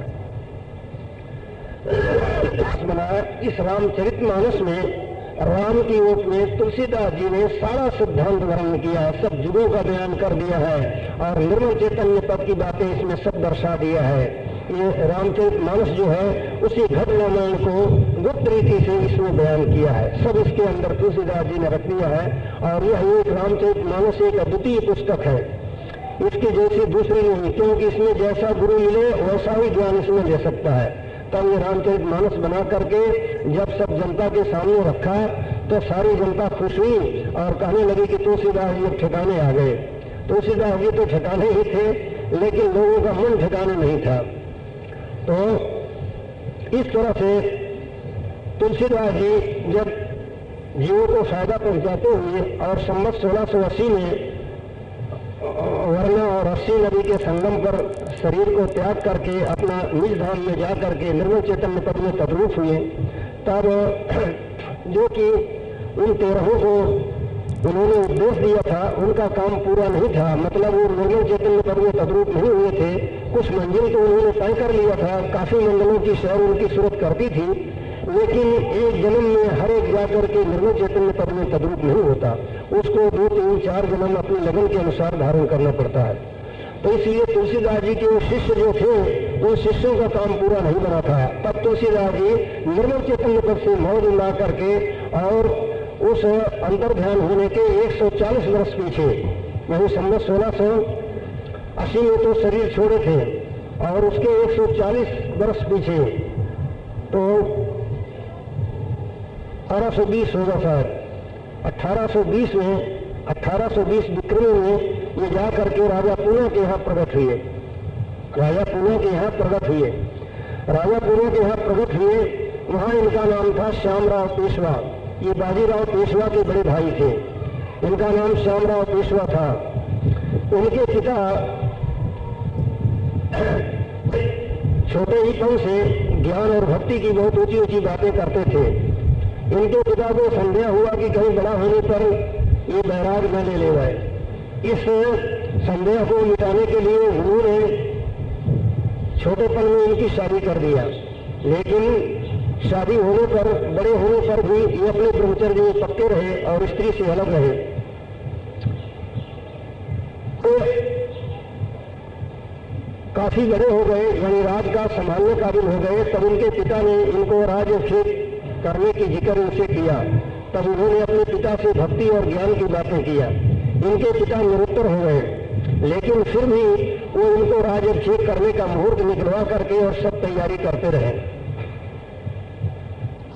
S1: इस रामचरितमानस में राम की ओट में तुलसीदास जी ने सारा सिद्धांत वर्णन किया है, सब जुगों का बयान कर दिया है और निर्मल चैतन्य पद की बातें इसमें सब दर्शा दिया है। ये रामचरितमानस जो है उसी घट रामायण को गुप्त रीति से इसमें बयान किया है, सब इसके अंदर तुलसीदास जी ने रख दिया है। और यह एक रामचरितमानस एक अद्वितीय पुस्तक है, इसकी जैसी दूसरी नहीं, क्योंकि इसमें जैसा गुरु मिले वैसा ही ज्ञान इसमें ले सकता है। तब ये रामचरितमानस बना करके जब सब जनता के सामने रखा, तो सारी जनता खुश हुई और कहने लगी कि तुलसीदास जी ठिकाने आ गए। तुलसीदास जी तो ठिकाने ही थे, लेकिन लोगों का मन ठिकाने नहीं था। तो इस तरह से तुलसीदास जी जब जीवों को फायदा पहुंचाते हुए और संवत 1680 में वरना और अस्सी नदी के संगम पर शरीर को त्याग करके अपना निज धाम में जा करके निर्मल चैतन्य पद में तद्रूप हुए, तब जो कि उन 13 को उन्होंने उपदेश दिया था उनका काम पूरा नहीं था, मतलब वो निर्मल चैतन्य पद में तद्रूप नहीं हुए थे। कुछ मंजिल तो उन्होंने तय कर लिया था, काफी मंडलों की शहर उनकी सूरत करती थी, लेकिन एक जन्म में हर एक जाकर के निर्मल चैतन्य पद में तद्रूप नहीं होता, उसको 2, 3, 4 जन्म अपनी लगन के अनुसार धारण करना पड़ता है। तो इसलिए तुलसीदास जी के वो शिष्य जो थे उन शिष्यों का काम पूरा नहीं बना था। तब तुलसीदास जी निर्मल चैतन्य पद से मौज उड़ा करके और उस अंतर ध्यान होने के 140 वर्ष पीछे, वही संवत 1680 में तो शरीर छोड़े थे और उसके 140 वर्ष पीछे तो 1820 होगा शायद, 1820 में 1820 विक्रमी में ये जा करके राजा पूना के यहाँ प्रकट हुए। राजा पूना के यहाँ प्रकट हुए, राजा पूना के यहाँ प्रकट हुए। वहाँ इनका नाम था श्यामराव पेशवा। ये बाजीराव पेशवा के बड़े भाई थे, इनका नाम श्यामराव पेशवा था। उनके पिता छोटे ही पन से ज्ञान और भक्ति की बहुत ऊंची ऊंची बातें करते थे। इनके पिता को संदेह हुआ कि कहीं बड़ा होने पर ये बैराग न ले गए। इस संदेह को मिटाने के लिए उन्होंने छोटेपन में इनकी शादी कर दिया, लेकिन शादी होने पर, बड़े होने पर भी ये अपने ब्रह्मचर्य में पक्के रहे और स्त्री से अलग रहे। तो काफी बड़े हो गए, यानी राज का संभालने काबिल हो गए, तब उनके पिता ने इनको राज्य करने की जिक्र उनसे किया। तब उन्होंने अपने पिता से भक्ति और ज्ञान की बातें किया। इनके पिता निरुत्तर हो गए, लेकिन फिर भी वो इनको राज्य करने का मुहूर्त निकलवा करके और सब तैयारी करते रहे।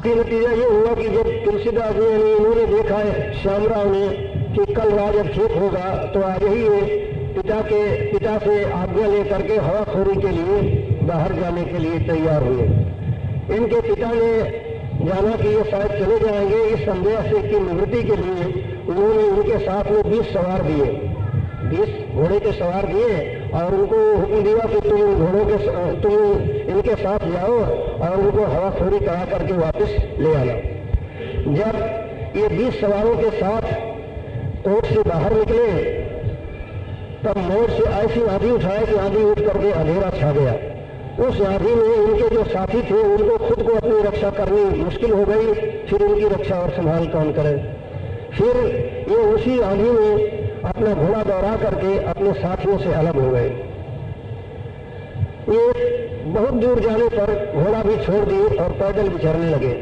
S1: नतीजा ये हुआ कि जब तुलसीदास जी ने इन्होंने देखा है श्यामराव ने कि कल राज्य होगा, तो आज ही ये पिता से आज्ञा लेकर के हवाखोरी के लिए बाहर जाने के लिए तैयार हुए। इनके पिता ने जाना कि ये शायद चले जाएंगे, इस संदेह से की निवृत्ति के लिए उन्होंने उनके साथ में 20 सवार दिए, 20 घोड़े के सवार दिए और उनको हुक्म दिया कि तुम इनके साथ जाओ और उनको हवाखोरी करा करके वापस ले आना। जब ये 20 सवारों के साथ कोर्ट से बाहर निकले, तब मोड़ से ऐसी आंधी उठाए कि आंधी उठ करके अंधेरा छा गया। उस आंधी में इनके जो साथी थे उनको खुद को अपनी रक्षा करनी मुश्किल हो गई, फिर इनकी रक्षा और संभाल कौन करे। फिर ये उसी आंधी में अपना घोड़ा दौड़ा करके अपने साथियों से अलग हो गए। ये बहुत दूर जाने पर घोड़ा भी छोड़ दिए और पैदल विचरने लगे।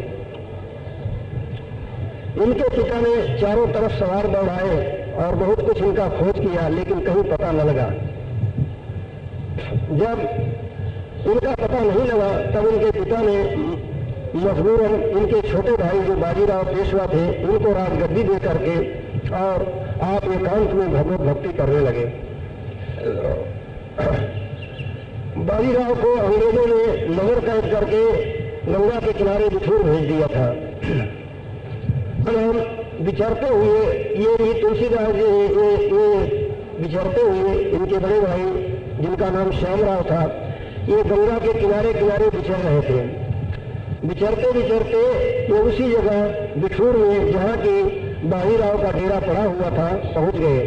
S1: इनके पिता ने चारों तरफ सवार दौड़ाए और बहुत कुछ इनका खोज किया, लेकिन कहीं पता न लगा। जब इनका पता नहीं लगा, तब इनके पिता ने मजबूरन इनके छोटे भाई जो बाजीराव पेशवा थे उनको राजगद्दी दे करके और आप एकांत में भगवत भक्ति करने लगे। बाजीराव को अंग्रेजों ने नगर कैद करके गंगा के किनारे बिठूर भेज दिया था। हम विचरते हुए, ये भी तुलसीदास जी ये विचरते हुए इनके बड़े भाई जिनका नाम श्यामराव था, ये गंगा के किनारे किनारे विचर रहे थे। विचरते विचरते ये उसी जगह बिठूर में जहाँ की बाजीराव का डेरा पड़ा हुआ था पहुँच गए।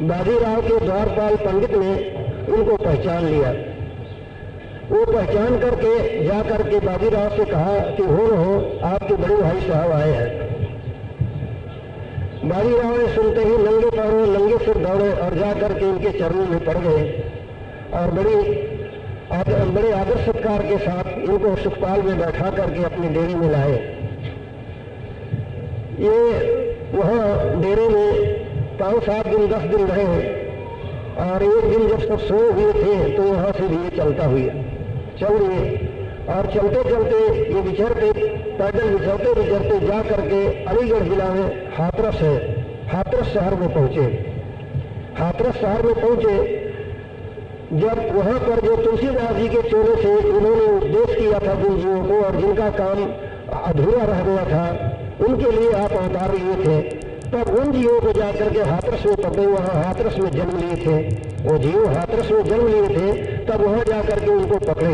S1: बाजीराव के द्वारपाल पंडित ने उनको पहचान लिया। वो पहचान करके जा करके बाजीराव से कहा कि हो आपके बड़े भाई साहब आए हैं। बाजीराव ने सुनते ही नंगे पैरों नंगे सिर दौड़े और जा करके इनके चरणों में पड़ गए और बड़े आदर सत्कार के साथ इनको सुखपाल में बैठा करके अपने डेरे में लाए। ये वहाँ डेरे में 5-7 दिन 10 दिन रहे और एक दिन जब सब सोए हुए थे तो वहाँ से भी ये चल रहे और चलते चलते ये विचरते पैदल विचरते जा करके अलीगढ़ जिला में हाथरस है, हाथरस शहर में पहुंचे। हाथरस शहर में पहुंचे, जब वहां पर जो तुलसीदास जी के चोले से उन्होंने उपदेश किया था जिन जीवों को और जिनका काम अधूरा रह गया था, उनके लिए आप अवतार लिए थे, तब उन जीवों को जाकर के हाथरस में पकड़े, वहाँ हाथरस में जन्म लिए थे, वो जीव हाथरस में जन्म लिए थे, तब वहाँ जाकर के उनको पकड़े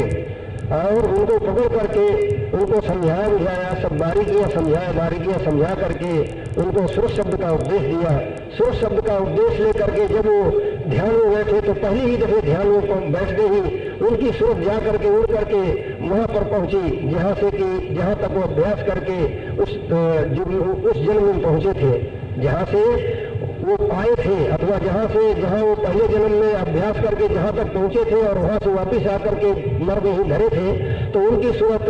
S1: और उनको पकड़ करके उनको समझाया बुझाया, सब बारीकियां समझा करके उनको सुर शब्द का उपदेश दिया। सुर शब्द का उपदेश लेकर के जब वो ध्यान में बैठे तो पहली ही दफे ध्यान में बैठते ही उनकी सूरत जा करके उड़ करके वहां पर पहुंची जहां से कि जहां तक वो अभ्यास करके उस जन्म में पहुंचे थे, जहां से वो आए थे, अथवा जहां वो पहले जन्म में अभ्यास करके जहां तक पहुंचे थे और वहां से वापस आकर के मर में ही धरे थे, तो उनकी सूरत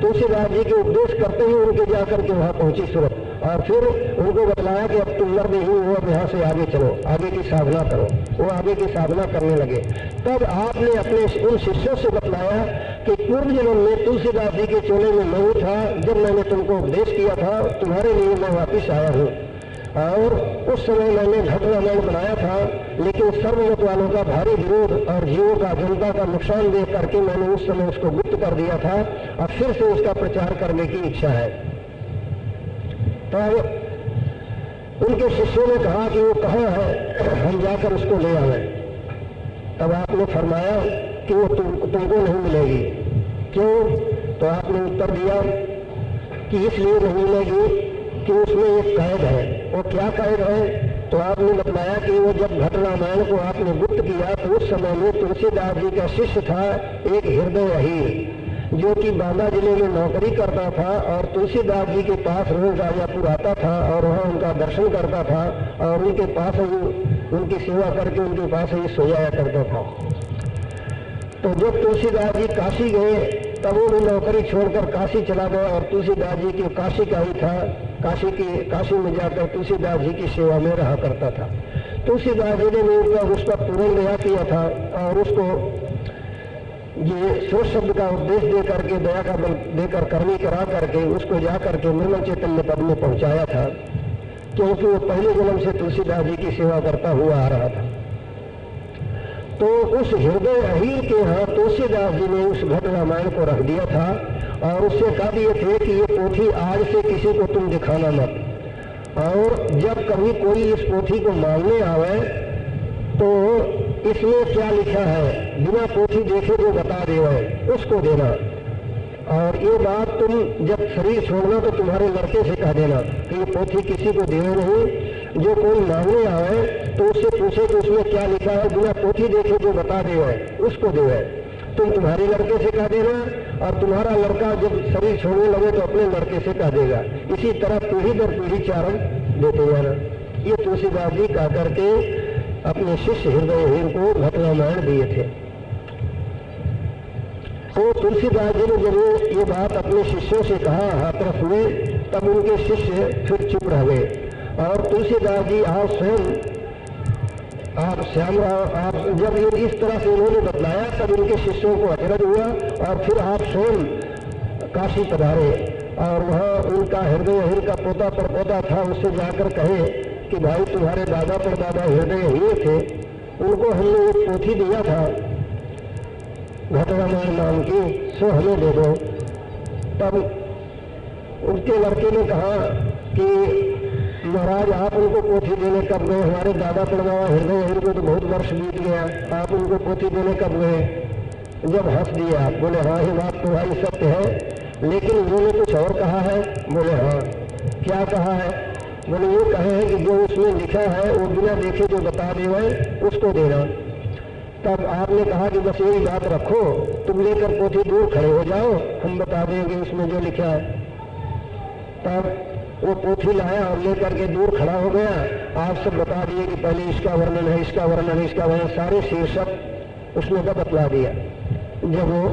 S1: तुलसीदास जी के उपदेश करते ही उनके जाकर के वहां पहुंची सूरत, और फिर उनको बतलाया कि अब तुम मर नहीं हो, अब यहाँ से आगे चलो, आगे की साधना करो। वो आगे की साधना करने लगे। तब आपने अपने उन शिष्यों से बतलाया कि पूर्व जन्म में तुलसीदास जी के चोले में मैं था, जब मैंने तुमको उपदेश किया था, तुम्हारे लिए मैं वापिस आया हूँ, और उस समय मैंने घट रामायण बनाया था, लेकिन सर्वमत वालों का भारी विरोध और जीवों का जनता का नुकसान देख करके मैंने उस समय उसको गुप्त कर दिया था, और फिर से उसका प्रचार करने की इच्छा है। तब उनके शिष्यों ने कहा कि वो कहाँ है, हम जाकर उसको ले आए। तब आपने फरमाया कि वो तुमको नहीं मिलेगी। क्यों? तो आपने उत्तर दिया कि इसलिए नहीं मिलेगी कि उसमें एक कैद है। वो क्या कैद है? तो आपने बतलाया कि वो जब घट रामायण को आपने गुप्त किया तो उस समय में तुलसीदास जी का शिष्य था एक हृदय अहीर, जो कि बांदा जिले में नौकरी करता था और तुलसीदास जी के पास रोज राजापुर आता था और वहाँ उनका दर्शन करता था और उनके पास ही उनकी सेवा करके उनके पास ही सो जाया करता था। तो जब तुलसीदास जी काशी गए तब वो नौकरी छोड़कर काशी चला गया और तुलसीदास जी की काशी का ही था, काशी में जाकर तुलसीदास जी की सेवा में रहा करता था। तुलसीदास जी ने उसका पूर्ण दया किया था और उसको ये सुर शब्द का उपदेश दे करके दया का बल देकर करनी करा करके उसको जा करके निर्मल चैतन्य पद में पहुंचाया था, क्योंकि वो पहले जन्म से तुलसीदास जी की सेवा करता हुआ आ रहा था। तो उस हृदय अहीर के यहाँ तुलसीदास जी ने उस घट रामायण को रख दिया था और उससे कह दिए थे कि ये पोथी आज से किसी को तुम दिखाना मत, और जब कभी कोई इस पोथी को मांगने आवे तो इसमें क्या लिखा है बिना पोथी देखे जो बता देवे उसको देना। और ये बात तुम जब शरीर छोड़ना तो तुम्हारे लड़के से कह देना कि ये पोथी किसी को देवे नहीं। जो कोई मांगने आवे तो उससे पूछे कि उसमें क्या लिखा है, बिना पोथी देखे जो बता देवे उसको देवे। तुम तुम्हारे लड़के से कह देना और तुम्हारा लड़का जब शरीर छोड़ने लगे तो अपने लड़के से कह देगा। इसी तरह पीढ़ी दर पीढ़ी चारण देते जाना। ये तुलसीदास जी कह करके अपने शिष्य हृदयहीन को घट रामायण दिए थे। तो तुलसीदास जी ने जब ये बात अपने शिष्यों से कहा हाथरस में, तब उनके शिष्य फिर चुप रह गए। और तुलसीदास जी आप स्वयं आप जब ये इस तरह से उन्होंने बतलाया तब उनके शिष्यों को अचरज हुआ और फिर आप स्वयं काशी पधारे और वहाँ उनका हृदयहीन का पोता परपोता था, उससे जाकर कहे कि भाई तुम्हारे दादा परदादा हृदयहीन थे, उनको हमने एक पोथी दिया था घट रामायण नाम की, सो हमें दे दो। तब उनके लड़के ने कहा कि महाराज आप उनको पोथी देने कब गए? हमारे दादा परदादा हृदयहीन को तो बहुत वर्ष बीत गया, आप उनको पोथी देने कब गए? जब हंस दिया बोले हाँ ये बात तुम्हारी सत्य है, लेकिन उन्होंने कुछ और कहा है। बोले हाँ क्या कहा है? बोले ये कहे हैं कि जो उसमें लिखा है वो बिना देखे जो बता देवे उसको देना। तब आपने कहा कि बस यही बात रखो, तुम लेकर पोथी दूर खड़े हो जाओ, हम बता देंगे उसमें जो लिखा है। तब वो पोथी लाया और लेकर के दूर खड़ा हो गया। आप सब बता दिए कि पहले इसका वर्णन है, इसका वर्णन है, इसका वर्णन, सारे शीर्षक उसने का बतला दिया। जब वो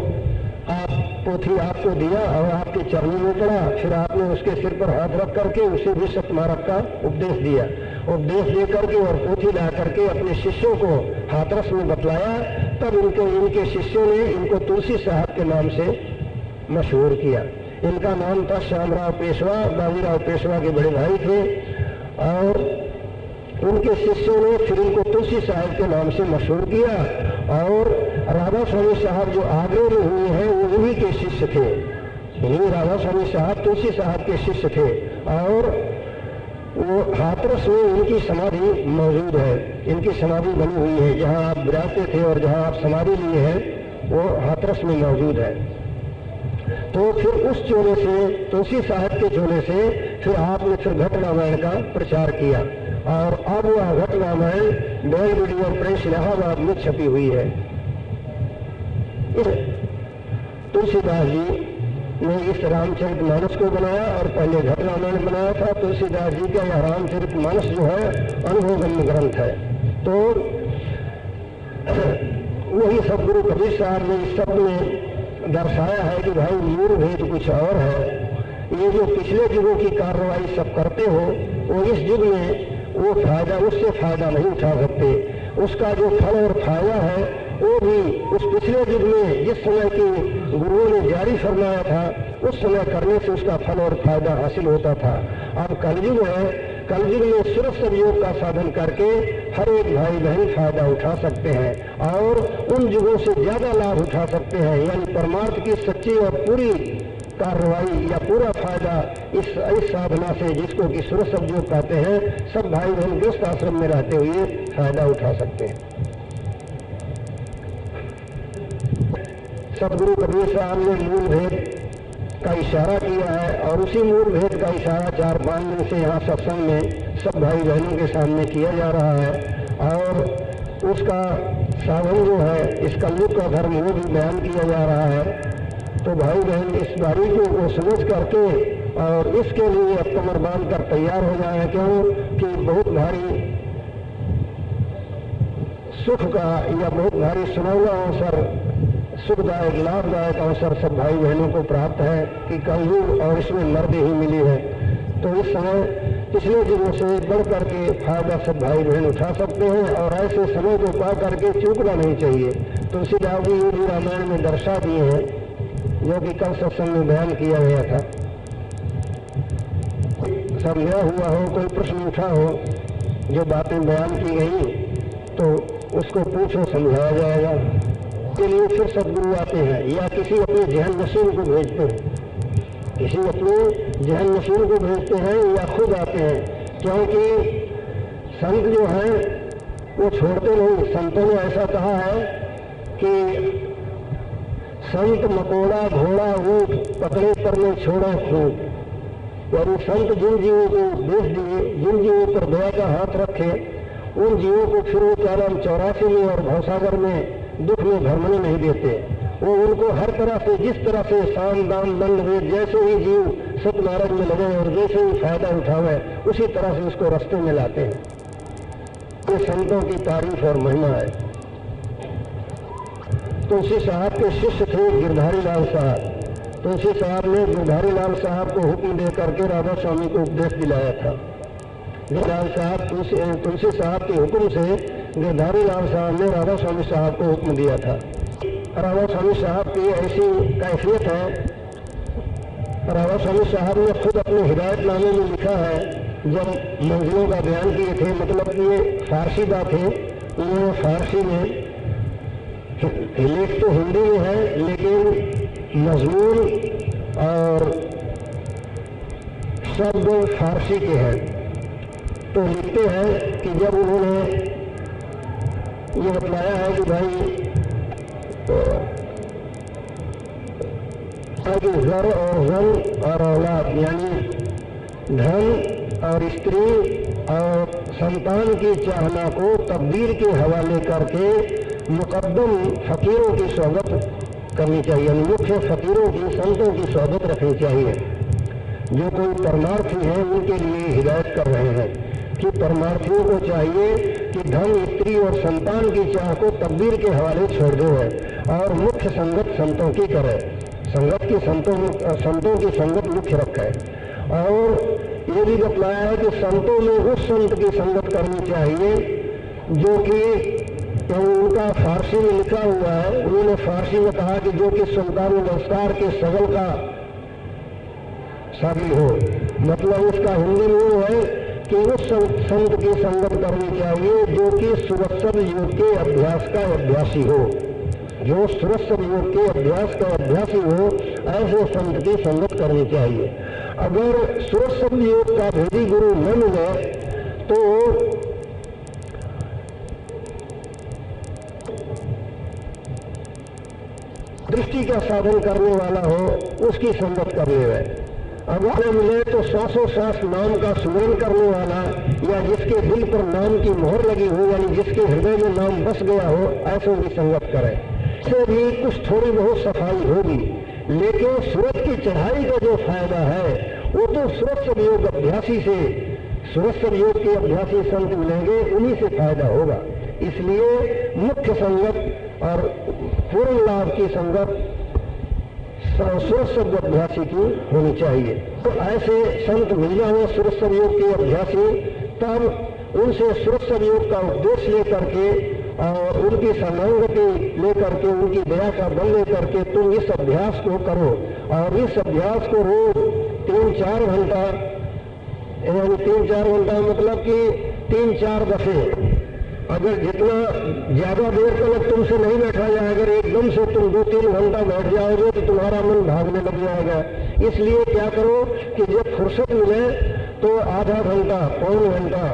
S1: आप पोथी आपको दिया और आपके चरणों में पड़ा, फिर आपने उसके सिर पर हाथ रख करके उसे भी सतमार्ग का उपदेश दिया। उपदेश दे करके और पोथी ला करके अपने शिष्यों को हाथरस में बतलाया। तब इनके शिष्यों ने इनको तुलसी साहब के नाम से मशहूर किया। इनका नाम था श्यामराव पेशवा, बाबूराव पेशवा के बड़े भाई थे, और उनके शिष्यों ने फिर इनको तुलसी साहब के नाम से मशहूर किया। और राधा स्वामी साहब जो आगरे में हुए हैं वो उन्हीं के शिष्य थे। इन्हीं राधा स्वामी साहब तुलसी साहब के शिष्य थे। और वो हाथरस में इनकी समाधि मौजूद है, इनकी समाधि बनी हुई है। जहाँ आप विराजते थे और जहाँ आप समाधि लिए हैं वो हाथरस में मौजूद है। तो फिर उस चोले से, तुलसी साहब के चोले से फिर आपने फिर घट रामायण का प्रचार किया और अब वह Ghat Ramayan Belvedere press Allahabad में छपी हुई है। तुलसीदास जी ने इस रामचरितमानस को बनाया और पहले घट रामायण बनाया था। तुलसीदास जी का यह रामचरितमानस जो है अनुभवगम्य ग्रंथ है। तो वही सदगुरु कबीर साहब ने इस शब्द में दर्शाया है कि भाई मूल भेद कुछ और है। ये जो पिछले युगों की कार्रवाई सब करते हो वो इस युग में वो फायदा, उससे फायदा नहीं उठा सकते। उसका जो फल और फायदा है वो भी उस पिछले युग में जिस समय की गुरुओं ने जारी फरमाया था उस समय करने से उसका फल और फायदा हासिल होता था। अब कलयुग है, कलयुग में सिर्फ सदयोग का साधन करके हर एक भाई बहन फायदा उठा सकते हैं और उन युगों से ज्यादा लाभ उठा सकते हैं। यानी परमार्थ की सच्ची और पूरी कार्रवाई या पूरा फायदा इस साधना से, जिसको कि सूरज सदयोग कहते हैं, सब भाई बहन गृहस्थ आश्रम में रहते हुए फायदा उठा सकते हैं। सदगुरु कबीर साहब ने मूल भेद का इशारा किया है और उसी मूल भेद का इशारा 4-5 दिन से यहाँ सत्संग में सब भाई बहनों के सामने किया जा रहा है और उसका साधन जो है, इस कलयुग का धर्म, वो भी बयान किया जा रहा है। तो भाई बहन इस बारीकियों को समझ करके और इसके लिए अब कमर बांध कर तैयार हो जाए, क्यों कि बहुत भारी सुख का या बहुत भारी सुनौला अवसर, सुखदायक लाभदायक अवसर सब भाई बहनों को प्राप्त है कि कलयुग और इसमें मर्दे ही मिली है। तो इस समय पिछले दिनों से बढ़ करके फायदा सब भाई बहन उठा सकते हैं और ऐसे समय को पा करके चूकना नहीं चाहिए। तुलसीदास जी ये भी रामायण में दर्शा दिए हैं, जो कि कल सत्संग में बयान किया गया था। समझा हुआ हो, कोई प्रश्न उठा हो, जो बातें बयान की गई तो उसको पूछो, समझाया जाएगा। के लिए फिर सदगुरु आते हैं या किसी अपने जहन नशीन को भेजते हैं, किसी अपने जहन नशीन को भेजते हैं या खुद आते हैं, क्योंकि संत जो हैं वो छोड़ते नहीं। संतों ने ऐसा कहा है कि संत मकोड़ा घोड़ा ऊंट पकड़े पर नहीं छोड़े खूब। यानी संत जिन जीवों को उपदेश दिए, जिन जीवों पर दया का हाथ रखे, उन जीवों को फिर वो 84 में और भवसागर में दुख में भरमने नहीं देते। वो उनको हर तरह से, जिस तरह से साम दाम दंड वेद, जैसे ही जीव सतमार्ग में लगे और जैसे ही फायदा उठावे उसी तरह से उसको रास्ते में लाते हैं। ये संतों की तारीफ और महिमा है। तुलसी साहब के शिष्य थे गिरधारी लाल साहब। तुलसी साहब ने गिरधारी लाल साहब को हुक्म दे करके राधा स्वामी को उपदेश दिलाया था। गिरधारी साहब तुलसी साहब के हुक्म से गिरधारी लाल साहब ने राधा स्वामी साहब को हुक्म दिया था। राधा स्वामी साहब की ऐसी कैफियत है, राधा स्वामी साहब ने खुद अपने हिदायतनामे में लिखा है, जब मंजिलों का बयान किए थे, मतलब कि ये फारसीदा थे, उन्होंने फारसी में, लेख तो हिंदी में है लेकिन मजमून और शब्द फारसी के हैं। तो लिखते हैं कि जब उन्होंने ये बतलाया है कि भाई घर और धन और औलाद, यानी धन और स्त्री और संतान की चाहना को तकदीर के हवाले करके मुकद्दम फकीरों की स्वागत करनी चाहिए, यानी मुख्य फकीरों की, संतों की स्वागत रखनी चाहिए। जो कोई परमार्थी हैं उनके लिए हिदायत कर रहे हैं कि परमार्थियों को चाहिए कि धन, स्त्री और संतान की चाह को तकदीर के हवाले छोड़ दो है और मुख्य संगत संतों की करे, संगत की संतों की संगत मुख्य रखे। और ये भी बतलाया है कि संतों में उस संत की संगत करनी चाहिए जो कि उनका फारसी में लिखा हुआ है। उन्होंने फारसी में कहा कि जो कि सुल्तान नमस्कार के सगल का शामिल हो, मतलब उसका हिंदी में वो है कि उस संत की संगत करनी चाहिए जो कि सुरसद योग के अभ्यास का अभ्यासी हो, जो सुरसद योग के अभ्यास का अभ्यासी हो, ऐसे संत की संगत करनी चाहिए। अगर सूरज शब्द योग का भेदी गुरु न मिले तो दृष्टि का साधन करने वाला हो उसकी संगत कर ले। अगर न मिले तो श्वासों श्वास नाम का स्मरण करने वाला या जिसके दिल पर नाम की मोहर लगी हो, यानी जिसके हृदय में नाम बस गया हो, ऐसों की संगत करे। इससे भी कुछ थोड़ी बहुत सफाई होगी, लेकिन सूरज की चढ़ाई का जो फायदा है वो तो सूरज सब योग अभ्यासी से, सूरज सब योग के अभ्यासी संत मिलेंगे, उन्हीं से फायदा होगा। इसलिए मुख्य संगत और पूर्ण लाभ की संगत सूरज शब्द अभ्यासी की होनी चाहिए। तो ऐसे संत मिल जाए सूरज शब्द योग के अभ्यासी, तब उनसे सूरज शब्द योग का उपदेश लेकर के और उनकी संगति लेकर के, उनकी दया का बल लेकर के तुम इस अभ्यास को करो। और इस अभ्यास को रोज 3-4 घंटा, यानी 3-4 घंटा मतलब कि 3-4 दफे, अगर जितना ज्यादा देर तक तुमसे नहीं बैठा जाए, अगर एकदम से तुम 2-3 घंटा बैठ जाओगे तो तुम्हारा मन भागने लग जाएगा। इसलिए क्या करो कि जब फुर्सत मिले तो आधा घंटा, पौन घंटा,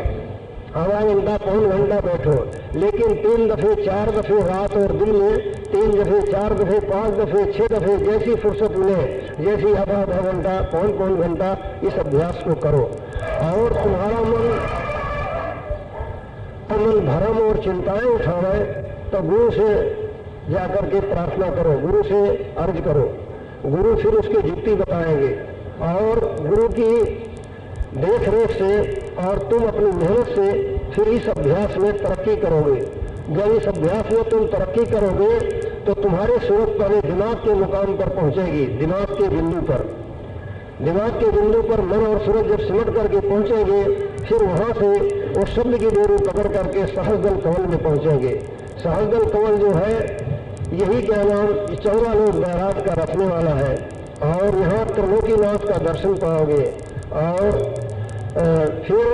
S1: आधा घंटा, पौन घंटा बैठो, लेकिन 3 दफे 4 दफे रात और दिन में 3 दफे 4 दफे 5 दफे 6 दफे जैसी फुर्सत मिले, जैसी आधा घंटा, पौन घंटा इस अभ्यास को करो। और तुम्हारा मन भरम और चिंताएं उठावे तो गुरु से जाकर के प्रार्थना करो, गुरु से अर्ज करो, गुरु फिर उसकी युक्ति बताएंगे। और गुरु की देख रेख से और तुम अपनी मेहनत से फिर इस अभ्यास में तरक्की करोगे। जब इस अभ्यास में तुम तरक्की करोगे तो तुम्हारे सूरत पहले दिमाग के मुकाम पर पहुंचेगी, दिमाग के बिंदु पर। दिमाग के बिंदु पर मन और सूरज जब सिमट करके पहुंचेंगे, फिर वहां से वो शब्द की डोरी पकड़ करके सहस्रदल कमल में पहुंचेंगे। सहस्रदल कमल जो है यही क्या नाम 14 लोक बैराग का रखने वाला है, और यहाँ त्रिलोकीनाथ का दर्शन पाओगे। और फिर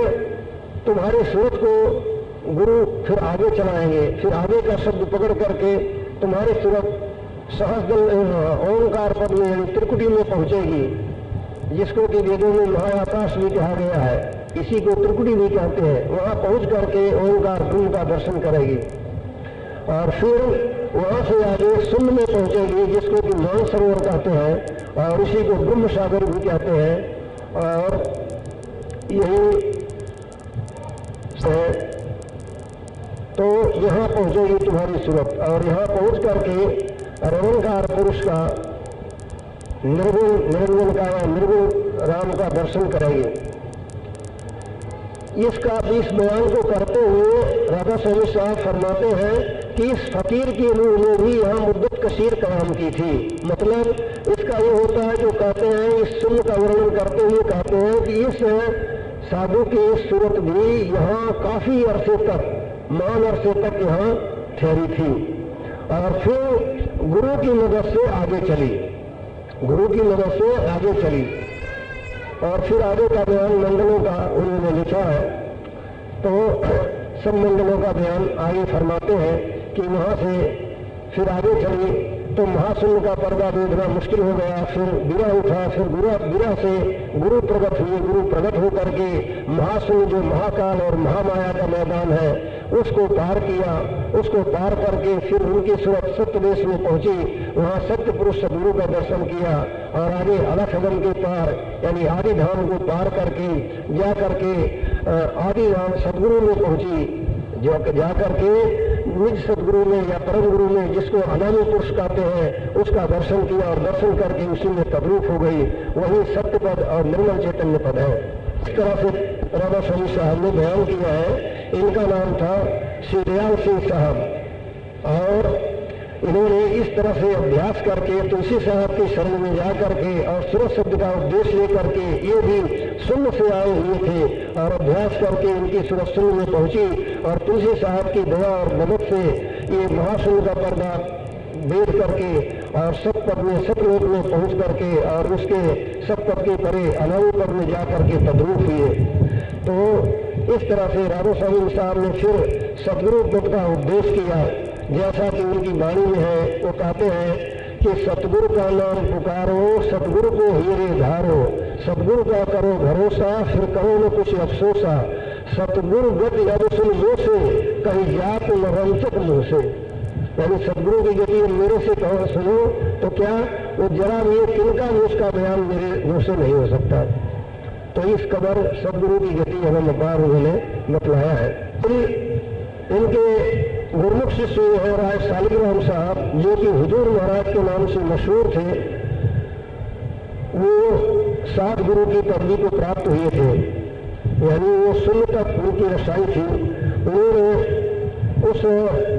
S1: तुम्हारे सूरज को गुरु फिर आगे चलाएंगे, फिर आगे का शब्द पकड़ करके तुम्हारे सूरज सहस्रदल ओंकार पद में यानी त्रिकुटी में पहुंचेगी, जिसको कि वेदों में महाआकाश भी कहा गया है, इसी को त्रिकुटी भी कहते हैं। वहां पहुंच करके ओंकार ब्रह्म का दर्शन करेगी और फिर वहां से आगे शून्य में पहुंचेगी, जिसको कि मानसरोवर कहते हैं और इसी को ब्रह्म सागर भी कहते हैं। और यही से तो यहाँ पहुंचेगी तुम्हारी सूरत, और यहाँ पहुंच करके रवंकार पुरुष का निर्गुण निरंजन का या निर्गुण राम का दर्शन करेंगे। इस बयान को करते हुए राधा स्वामी साहब फरमाते हैं कि इस फकीर की रूह ने भी यहाँ मुद्दत कसीर कलाम की थी। मतलब इसका ये होता है, जो कहते हैं इस शून्य का वर्णन करते हुए कहते हैं कि इस साधु की सूरत भी यहाँ काफी अरसे तक, मान अरसे तक यहाँ ठहरी थी और फिर गुरु की मदद से आगे चली, गुरु की मदद से आगे चली। और फिर आगे का बयान मंडलों का उन्होंने लिखा है, तो सब मंडलों का बयान आगे फरमाते हैं कि वहां से फिर आगे चली तो महाशून्य का पर्दा देखना मुश्किल हो गया, फिर बिरह उठा, फिर बिरह से गुरु प्रकट हुए, गुरु प्रकट होकर के महाशून्य जो महाकाल और महामाया का मैदान है उसको पार किया, उसको पार करके फिर उनकी सूरत सत्य देश में पहुंची, वहां सत्य पुरुष सदगुरु का दर्शन किया और आगे अलख अगम के पार यानी आदि धाम को पार करके जा करके आदि धाम सदगुरु में पहुंची, जो जा करके निज सदगुरु में या परम गुरु में, जिसको अनामी पुरुष कहते हैं, उसका दर्शन किया और दर्शन करके उसी में तद्रूप हो गई। वही सत्य पद और निर्मल चैतन्य पद है। इस तरह से राधा स्वामी साहब ने बयान किया है। इनका नाम था श्री दयाल सिंह साहब और इन्होंने इस तरह से अभ्यास करके तुलसी साहब की शरण में जा करके और सूरज शब्द का उपदेश लेकर के, ये भी शून्य से आए हुए थे और अभ्यास करके इनकी सूरज शून्य में पहुंची और तुलसी साहब की दया और मदद से ये महाशून्य का पर्दा भेद करके और सतपद में सतलोक में पहुंच करके और उसके सतपद के परे अनामी पद में जा करके तद्रूप हुए। तो इस तरह से राधा स्वामी साहब ने फिर सदगुरु पद का उपदेश किया, जैसा कि उनकी वाणी में है। वो कहते हैं कि सतगुरु का नाम पुकारो, सतगुरु को हीरे धारो, सतगुरु का करो भरोसा, फिर करो न कुछ अफसोसा, सतगुरु गति अब सुन लो से, कहीं जात न रंचक मुंह से। यानी सतगुरु की गति मेरे से कहो सुनो तो क्या वो जरा भी तिनका भी उसका बयान मेरे मुंह से नहीं हो सकता। तो इस कदर सतगुरु की गति हमें अपार उन्होंने बतलाया है। इनके गुरुमुख शिष्य है राय शालिग्राम साहब, जो कि हुजूर महाराज के नाम से मशहूर थे। वो 7 गुरु की पदवी को प्राप्त हुए थे, यानी वो शून्य तक उनकी रसाई थी। उन्होंने उस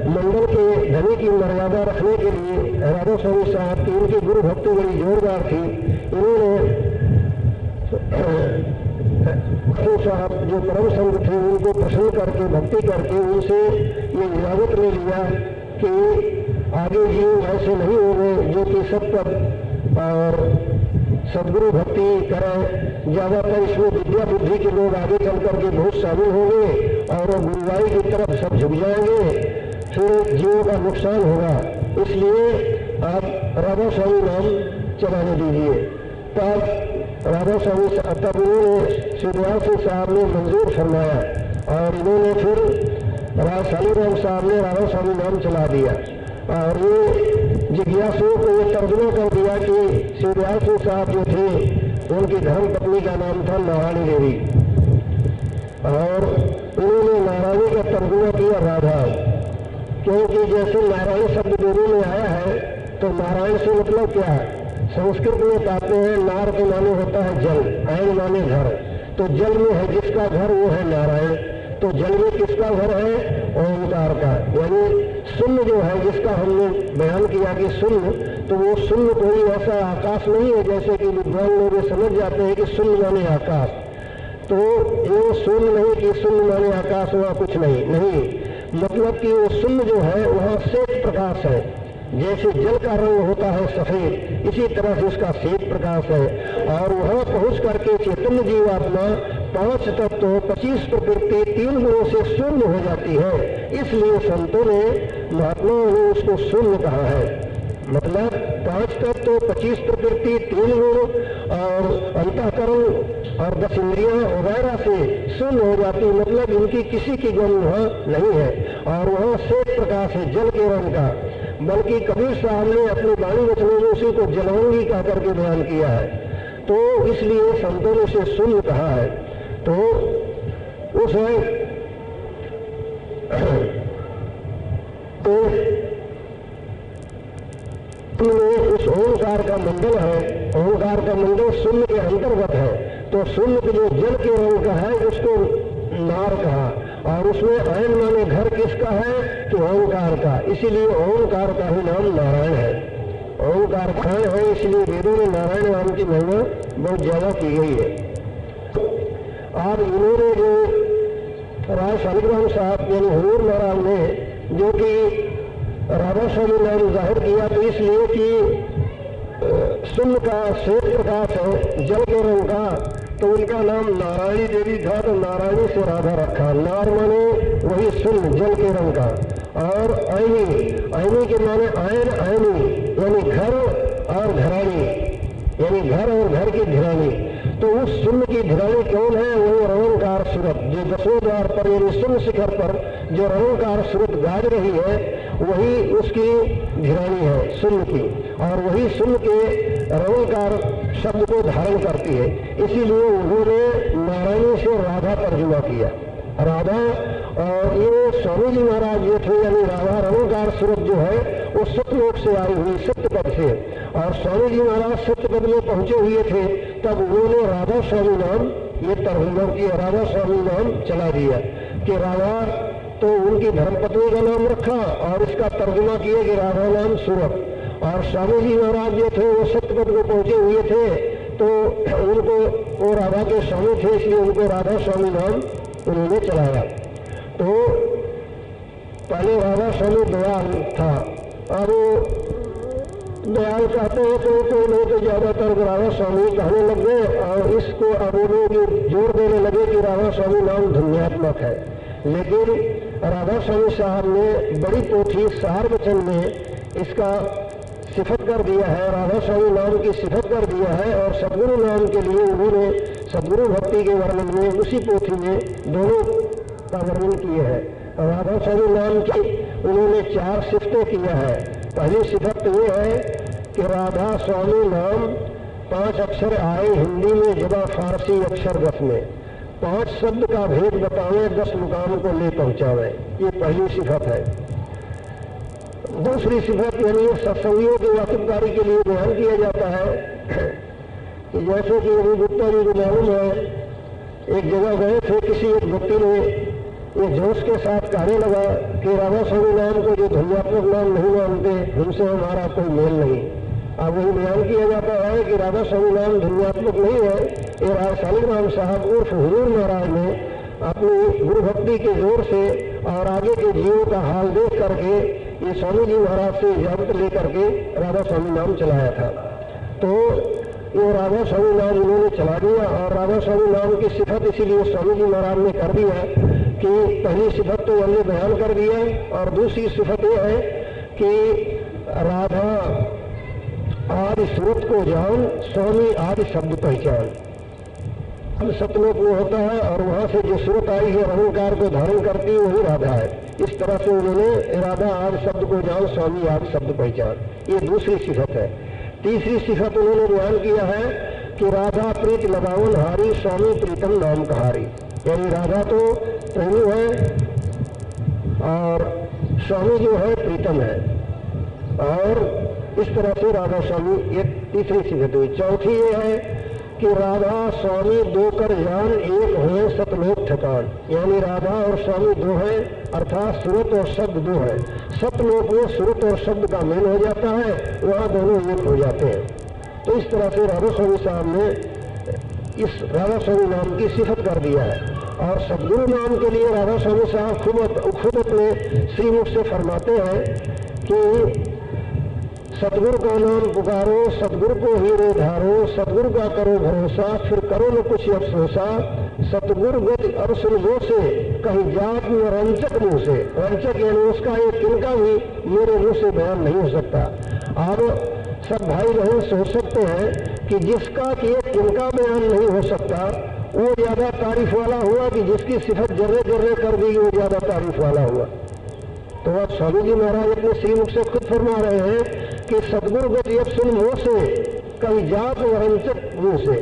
S1: मंडल के धनी की मर्यादा रखने के लिए राधा स्वामी साहब की उनकी गुरु भक्ति बड़ी जोरदार थी। इन्होंने साहब जो परम संत थे उनको प्रसन्न करके भक्ति करके उनसे ये इजाजत ले लिया कि आगे जीव ऐसे नहीं होंगे जो कि सत्पद और सदगुरु भक्ति करें। ज्यादातर इसमें विद्या बुद्धि के लोग आगे चल करके बहुत शामिल होंगे और गुरुवाई की तरफ सब झुक जाएंगे, फिर जीवों का नुकसान होगा। इसलिए आप राधा स्वामी नाम चलाने दीजिए। तब राधा स्वामी तब उन्होंने शिवराज सिंह साहब ने मंजूर फरमाया और इन्होंने फिर शालिग्राम साहब ने राधा स्वामी नाम चला दिया। और ये जिज्ञासुओं को ये तर्जुमा कर दिया कि शिवराज सिंह साहब जो थे उनकी धर्म पत्नी का नाम था नारायणी देवी, और उन्होंने नारायणी का तर्जुमा किया राधा, क्योंकि जैसे नारायण शब्द दोनों में आया है तो नारायण से मतलब क्या है? संस्कृत में कहते हैं नार के माने होता है जल, आयन माने घर। तो जल में है जिसका घर वो है नारायण। तो जल में किसका घर है? ओंकार का। यानी शून्य जो है जिसका हमने बयान किया कि शून्य, तो वो शून्य कोई ऐसा आकाश नहीं है जैसे कि विद्वान लोग समझ जाते हैं कि शून्य माने आकाश। तो ये शून्य नहीं कि शून्य माने आकाश हुआ कुछ नहीं, मतलब कि वो शून्य जो है वहाँ श्वेत प्रकाश है। जैसे जल का रंग होता है सफेद, इसी तरह से उसका श्वेत प्रकाश है। और वहां पहुंच करके चैतन्य जीवात्मा 5 तत्व 25 प्रकृति 3 गुणों से शून्य हो जाती है। इसलिए संतों ने महात्माओं ने उसको शून्य कहा है। मतलब 5 तत्व 25 प्रकृति 3 गुण और अंतःकरण और 10 इंद्रियां वगैरह से शून्य हो जाती, मतलब इनकी किसी की गम वहां नहीं है। और वहां श्वेत प्रकाश है जल के रंग का। बल्कि कबीर साहब ने अपनी वाणी वचनों में उसी को जलवंगी कह करके बयान किया है। तो इसलिए संतों ने उसे शून्य कहा है। तो उस ओंकार का मंडल है, ओंकार का मंडल शून्य के अंतर्गत है। तो शून्य के जो जल के रंग का है उसको नार कहा, और उसमें आयन माने घर किसका है? तो ओंकार का। इसीलिए ओंकार का ही नाम नारायण है। ओंकार खान है, इसलिए वेदों में नारायण नाम की महिमा बहुत ज्यादा की गई है। और इन्होंने जो राय शालिग्राम साहब यानी हुजूर महाराज ने जो कि राधा स्वामी नाम जाहिर किया, तो इसलिए कि शून्य का श्वेत प्रकाश है जल के रंग का, तो उनका नाम नारायणी देवी था, तो नारायणी से राधा रखा। नार माने वही शून्य जल के रंग का, और आयनी के माने आयन आयनी यानी घर और घरानी, यानी घर और घर की धिरानी। तो उस शून्य की धिरानी कौन है? वही रवंकार सूरत, जो 10वें द्वार पर यानी शून्य शिखर पर जो रवंकार सूरत गाज रही है, वही उसकी धिरानी है शून्य की, और वही शून्य के रवंकार शब्द को धारण करती है। इसीलिए उन्होंने नारायणी से राधा तर्जुमा किया, राधा। और ये स्वामी जी महाराज ये थे, यानी राधा रवंकार सूरत जो है वो सत्यलोक से आई हुई, सत्यपद से। और स्वामी जी महाराज सत्यपद में पहुंचे हुए थे, तब उन्होंने राधा स्वामी नाम ये तर्जुमा किया, राधा स्वामी नाम चला दिया कि राधा, तो उनकी धर्मपत्नी का नाम रखा और इसका तर्जुमा किया कि राधा नाम सूरत। और स्वामी जी महाराज जो थे वो सत्यपद को पहुंचे हुए थे, तो उनको वो राधा के स्वामी थे, इसलिए उनको राधा स्वामी नाम उन्होंने चलाया। तो पहले राधा स्वामी दयाल था, अब दयाल कहते हैं तो कोई नहीं, तो ज्यादातर राधा स्वामी कहने लग गए, और इसको अब लोग जोर देने लगे कि राधा स्वामी नाम धन्यात्मक है। लेकिन राधा स्वामी साहब ने बड़ी पोथी सार वचन में इसका सिफत कर दिया है, राधा स्वामी नाम की सिफत कर दिया है। और सदगुरु नाम के लिए उन्होंने सदगुरु भक्ति के वर्णन में उसी पोथी में दोनों का वर्णन किए हैं। राधा स्वामी नाम की उन्होंने 4 सिफतें किया है। पहली सिफत ये है कि राधा स्वामी नाम 5 अक्षर आए हिंदी में जबा फारसी अक्षर 10 में, 5 शब्द का भेद बतावे 10 मुकाम को ले पहुंचावे, ये पहली सिफत है। दूसरी सिफत यानी सत्संगियों की वाकिफदारी के लिए बयान किया जाता है कि जैसे कि अभी गुप्ता जी को मालूम है, एक जगह गए थे, किसी एक व्यक्ति ने ये जोश के साथ कहने लगा कि राधा स्वामी नाम को जो ध्वन्यात्मक नाम नहीं मानते उनसे हमारा कोई मेल नहीं। अब वही बयान किया जाता है कि राधा स्वामी नाम ध्वन्यात्मक नहीं है। ये राय शालिग्राम साहब उर्फ हुजूर महाराज ने अपनी गुरु भक्ति के जोर से और आगे के जीवों का हाल देख करके ये स्वामी जी महाराज से इजाजत लेकर के राधा स्वामी नाम चलाया था। तो ये राधा स्वामी नाम उन्होंने चला दिया। और राधा स्वामी नाम की सिफत इसीलिए स्वामी जी महाराज ने कर दिया कि पहली सिफत तो हमने बयान कर दिया, और दूसरी सिफत यह है कि राधा आदि सूरत को जान, स्वामी आदि शब्द पहचान। सतलोक वो होता है और वहां से जो सूरत आई है अहंकार को धारण करती है वही राधा है। इस तरह से उन्होंने राधा आदि शब्द को जान, स्वामी आदि शब्द पहचान, ये दूसरी सिफत है। तीसरी सिफत उन्होंने बयान किया है कि राधा प्रीत लगावन हारी, स्वामी प्रीतम नाम कहारी। यानी राधा तो प्रेमी है और स्वामी जो है प्रीतम है। और इस तरह से राधा स्वामी एक तीसरी सिफत हुई। चौथी ये है कि राधा स्वामी दो कर जान, एक हुए सतलोक ठिकान। यानी राधा और स्वामी दो हैं, अर्थात सूरत और शब्द दो हैं। सतलोक में सूरत और शब्द का मेल हो जाता है, वहाँ दोनों एक हो जाते हैं। तो इस तरह से राधा स्वामी साहब ने इस राधा स्वामी नाम की सिफत कर दिया है। और सदगुरु नाम के लिए राधा स्वामी साहब खुद अपने श्रीमुख से फरमाते हैं कि सतगुरु का नाम पुकारो, सतगुरु को हीरे धारो, सतगुरु का करो भरोसा, फिर करो न कुछ अफसोसा। सतगुरु गति अब सुनगो से कहीं जात में रंचक मुंह से। रंचक यानी उसका एक तिनका भी मेरे मुंह से बयान नहीं हो सकता। अब सब भाई बहन सोच सकते हैं कि जिसका कि एक तिनका बयान नहीं हो सकता वो ज्यादा तारीफ वाला हुआ कि जिसकी सिफत जर्रे जर्रे कर दी वो ज्यादा तारीफ वाला हुआ। तो अब स्वामी जी महाराज अपने श्रीमुख से खुद फरमा रहे हैं कि सदगुरु गति अब सुन मुंह से कहीं जात वरंचक मुंह से।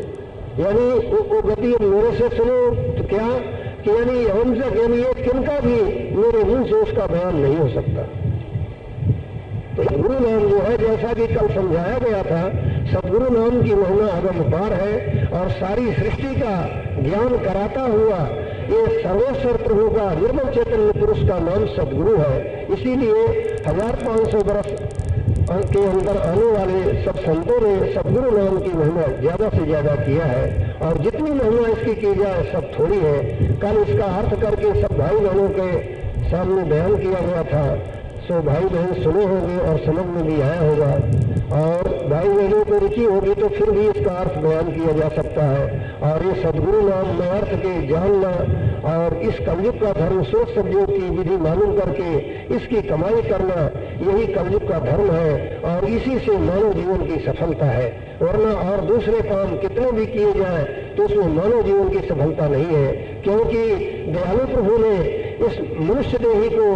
S1: यानी वो गति मेरे से सुनो तो क्या कि यानी वंचक यानी एक किनका भी मेरे मुंह से उसका बयान नहीं हो सकता। तो गुरु नाम जो है, जैसा कि कल समझाया गया था, सदगुरु नाम की महिमा अगमपार है और सारी सृष्टि का ज्ञान कराता हुआ ये सर्वेश्वर प्रभु का निर्मल चैतन्य पुरुष का नाम सदगुरु है। इसीलिए 1500 वर्ष के अंदर आने वाले सब संतों ने सदगुरु नाम की महिमा ज्यादा से ज्यादा किया है। और जितनी महिमा इसकी की जाए सब थोड़ी है। कल इसका अर्थ करके सब भाई बहनों के सामने बयान किया गया था, सो भाई बहन सुने होंगे और समझ में भी आया होगा। और भाई बहनों को रुचि होगी तो फिर भी इसका अर्थ बयान किया जा सकता है। और ये सदगुरु नाम में अर्थ के जानना और इस कलयुग का धर्म सोच संयोग की विधि मालूम करके इसकी कमाई करना, यही कलयुग का धर्म है और इसी से मानव जीवन की सफलता है। वरना और दूसरे काम कितने भी किए जाए तो उसमें मानव जीवन की सफलता नहीं है। क्योंकि दयालु प्रभु ने इस मनुष्य देही को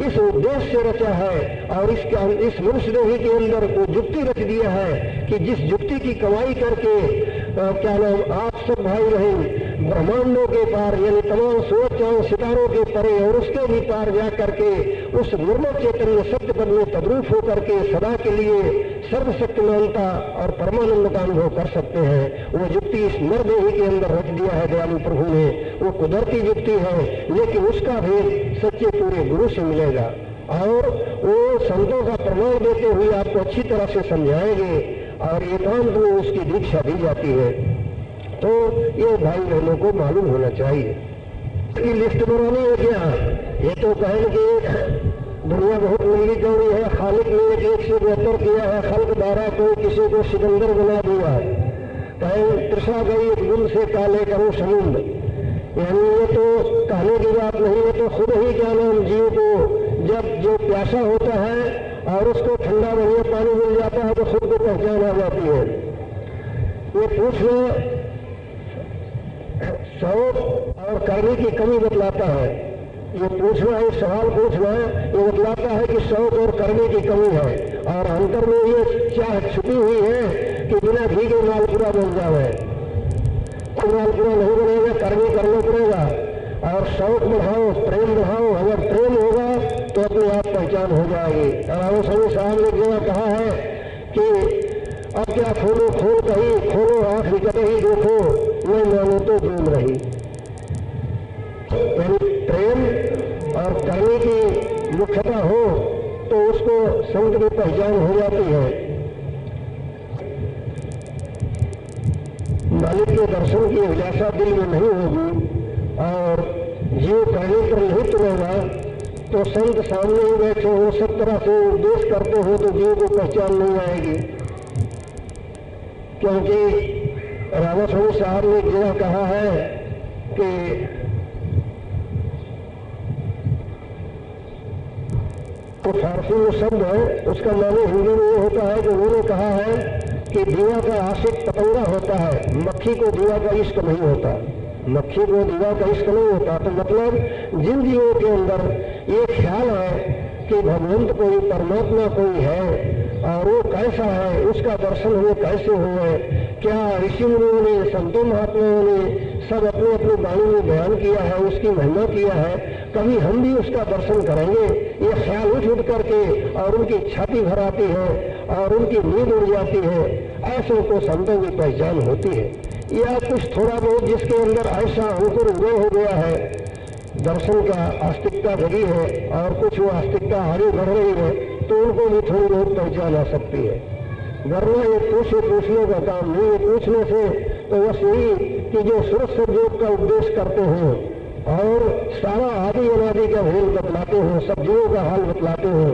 S1: इस उद्देश्य से रचा है और इस मनुष्य देही के अंदर वो युक्ति रच दिया है कि जिस युक्ति की कमाई करके क्या नाम आप सब भाई बहन ब्रह्मांडों के पार यानी तमाम सूरज चांद सितारों के परे और उसके भी पार जा करके उस निर्मल चैतन्य सत्य पद में तद्रूप होकर के सदा के लिए सर्वशक्तिमानता और परमानंद का अनुभव कर सकते हैं। वो युक्ति इस नरदेही के अंदर रच दिया है दयालु प्रभु ने। वो कुदरती युक्ति है, लेकिन उसका भेद सच्चे पूरे गुरु से मिलेगा और वो संतों का प्रमाण देते हुए आपको अच्छी तरह से समझाएंगे और एकांत में उसकी दीक्षा दी जाती है। तो ये भाई बहनों को मालूम होना चाहिए। इसकी लिस्ट बनानी है क्या? ये तो कहेंगे दुनिया बहुत लंबी चौड़ी है, खालिक ने 172 किया है, खल्क 12 कोई किसी को सिकंदर बना दिया है। कहें तृषा गई एक गुल से काले करो समुद्र। यानी ये तो कहने की बात नहीं है, तो खुद ही क्या नाम जीव को जब जो प्यासा होता है और उसको ठंडा बढ़िया पानी मिल जाता है तो खुद को पहचान आ जाती है। ये पूछना शौक और करने की कमी बतलाता है। ये पूछना, ये सवाल पूछना ये बतलाता है कि शौक और करने की कमी है, और अंतर में ये चाह छुपी हुई है कि बिना घी के मालपुरा बन जाए। मालपुरा नहीं बनेगा, कर्मी करना पड़ेगा। और शौक बढ़ाओ, प्रेम बढ़ाओ। अगर प्रेम होगा तो अपने आप पहचान हो जाएगी। राम स्वामी साहब ने जगह कहा है कि अब क्या खोलो, खोल कहीं खोलो, आंख निकल ही देखो, मैं मानो तो घूम रही। यानी प्रेम और करने की मुख्यता हो तो उसको संत की पहचान हो जाती है। मालिक के दर्शन की अभिलाषा दिल में नहीं होगी और जीव करने पर नहीं तुलेगा तो संत सामने ही बैठे हो, सब तरह से उपदेश करते हो तो जीव को पहचान नहीं आएगी। क्योंकि रामा स्वामी साहब ने जगह कहा है कि तो फारसी में शब्द है, उसका माने हिंदी में ये होता है कि उन्होंने कहा है कि दीवा का आशिक पतंगा होता है, मक्खी को दीवा का इश्क नहीं होता। मक्खी को दीवा का इश्क नहीं होता। तो मतलब जिन जीवों के अंदर ये ख्याल है कि भगवंत कोई, परमात्मा कोई है और वो कैसा है, उसका दर्शन हमें कैसे हुए, क्या ऋषि मुनियों ने, संतों महात्माओं ने सब अपने अपनी वाणी में बयान किया है, उसकी महिमा किया है, कभी हम भी उसका दर्शन करेंगे, ये ख्याल उठ करके और उनकी छाती भर आती है और उनकी नींद उड़ जाती है। ऐसों को संतों की पहचान होती है। या कुछ थोड़ा बहुत जिसके अंदर ऐसा अंकुर उदय हो गया है, दर्शन का आस्तिकता जगी है और कुछ वो आस्तिकता आगे बढ़ रही है तो उनको भी थोड़ी बहुत पहचान आ सकती है। वरना ये पूछने का काम नहीं है। पूछने से तो बस यही कि जो सूरज सदयोग का उपदेश करते हो और सारा आदि अनादि का भेद बतलाते हो, सब्जियों का हाल बतलाते हो,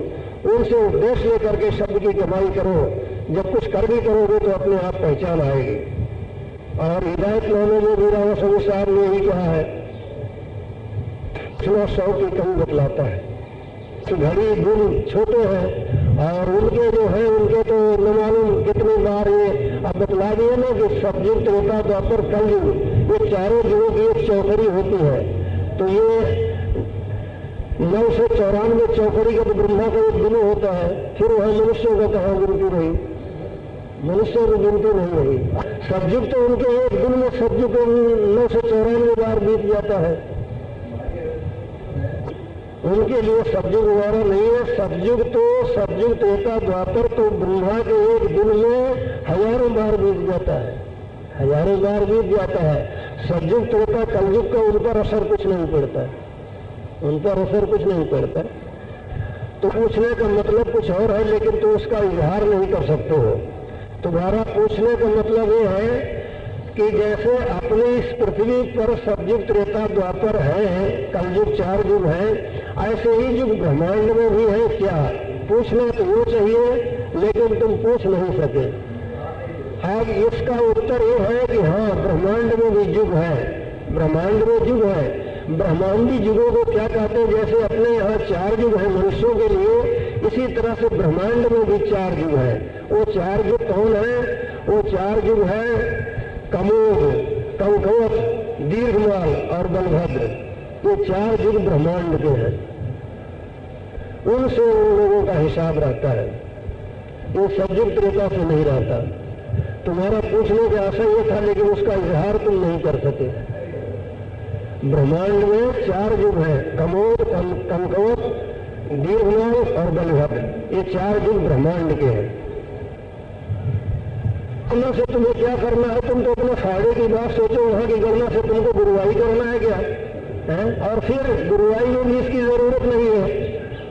S1: उनसे उपदेश लेकर के शब्द की कमाई करो। जब कुछ कर भी करोगे तो अपने आप पहचान आएगी। और हिदायत नामे में भी रामा स्वामी साहब ने यही कहा है, सुना शौक की कमी बतलाता है। घड़ी गुण छोटे हैं और उनके जो है उनके तो न मालूम कितनी बार ये अब बतला दिए ना कि सतयुग त्रेता द्वापर कलयुग, ये चारों युगों की एक चौकड़ी होती है। तो ये 9 से 94 चौकड़ी का तो ब्रह्मा का एक दिन होता है, फिर वह मनुष्यों का कहाँ गिनती रही, मनुष्यों की गिनती नहीं रही। सतयुग तो उनके एक दिन में सतयुग 9 से 94 बार बीत जाता है। उनके लिए सतयुग वगैरह नहीं है। सतयुग तो सतयुग त्रेता द्वापर तो ब्रह्मा के एक दिन में हजारों बार बीत जाता है, हजारों बार बीत जाता है। सतयुग त्रेता कलयुग का उन पर असर कुछ नहीं पड़ता, उन पर असर कुछ नहीं पड़ता। तो पूछने का मतलब कुछ और है लेकिन तो उसका इजहार नहीं कर सकते हो। तुम्हारा पूछने का मतलब ये है कि जैसे अपने इस पृथ्वी पर सतयुग त्रेता द्वापर है, कलयुग 4 युग है, ऐसे ही युग ब्रह्मांड में भी है क्या? पूछना तो वो चाहिए लेकिन तुम पूछ नहीं सके। अब इसका उत्तर ये है कि हाँ, ब्रह्मांड में भी युग है, ब्रह्मांड में युग है। ब्रह्मांडी युगों को क्या कहते हैं? जैसे अपने यहाँ 4 युग है मनुष्यों के लिए, इसी तरह से ब्रह्मांड में भी 4 युग है। वो 4 युग कौन है? वो 4 युग है कमोद, कंकवत, दीर्घमाल और बलभद्र। ये 4 युग ब्रह्मांड के हैं, उनसे उन लोगों का हिसाब रहता है। ये सतयुग त्रेता से नहीं रहता। तुम्हारा पूछने का आशा ये था लेकिन उसका इजहार तुम नहीं कर सके। ब्रह्मांड में 4 युग है, कमोद, कंकवत, दीर्घमाल और बलभद्र। ये 4 युग ब्रह्मांड के हैं। गणना से तुम्हें क्या करना है? तुम तो अपने फायदे की बात सोचो। वहां की गणना से तुमको गुरुवाई करना है क्या है? और फिर गुरुवाई में भी इसकी जरूरत नहीं है।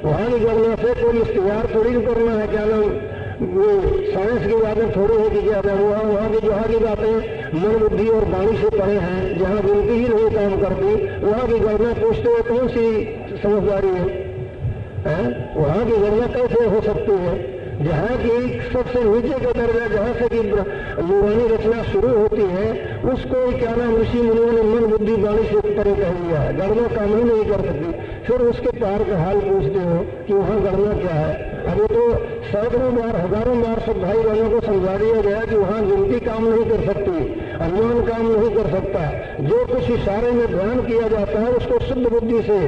S1: वहां की गणना से कोई इख्तियार थोड़ी करना है। क्या नाम, साइंस की बातें थोड़ी है कि क्या नाम, वहां की बातें मन बुद्धि और वाणी से परे हैं। जहां गिनती ही नहीं काम करती वहां की गणना पूछते हुए कौन सी समझदारी है? वहां की गणना कैसे हो सकती है? जहाँ की सबसे नीचे का दर्जा, जहाँ से कि नूरानी रचना शुरू होती है, उसको क्या नाम ऋषि मुनियों ने मन बुद्धि वाणी से परे कह लिया है। गणना काम ही नहीं कर सकती। फिर उसके पार का हाल पूछते हो कि वहाँ करना क्या है। अभी तो सैकड़ों बार हजारों बार सब भाई बहनों को समझा दिया गया कि वहाँ गिनती काम नहीं कर सकती, अनुमान काम नहीं कर सकता। जो कुछ इशारे में बयान किया जाता है उसको शुद्ध बुद्धि से,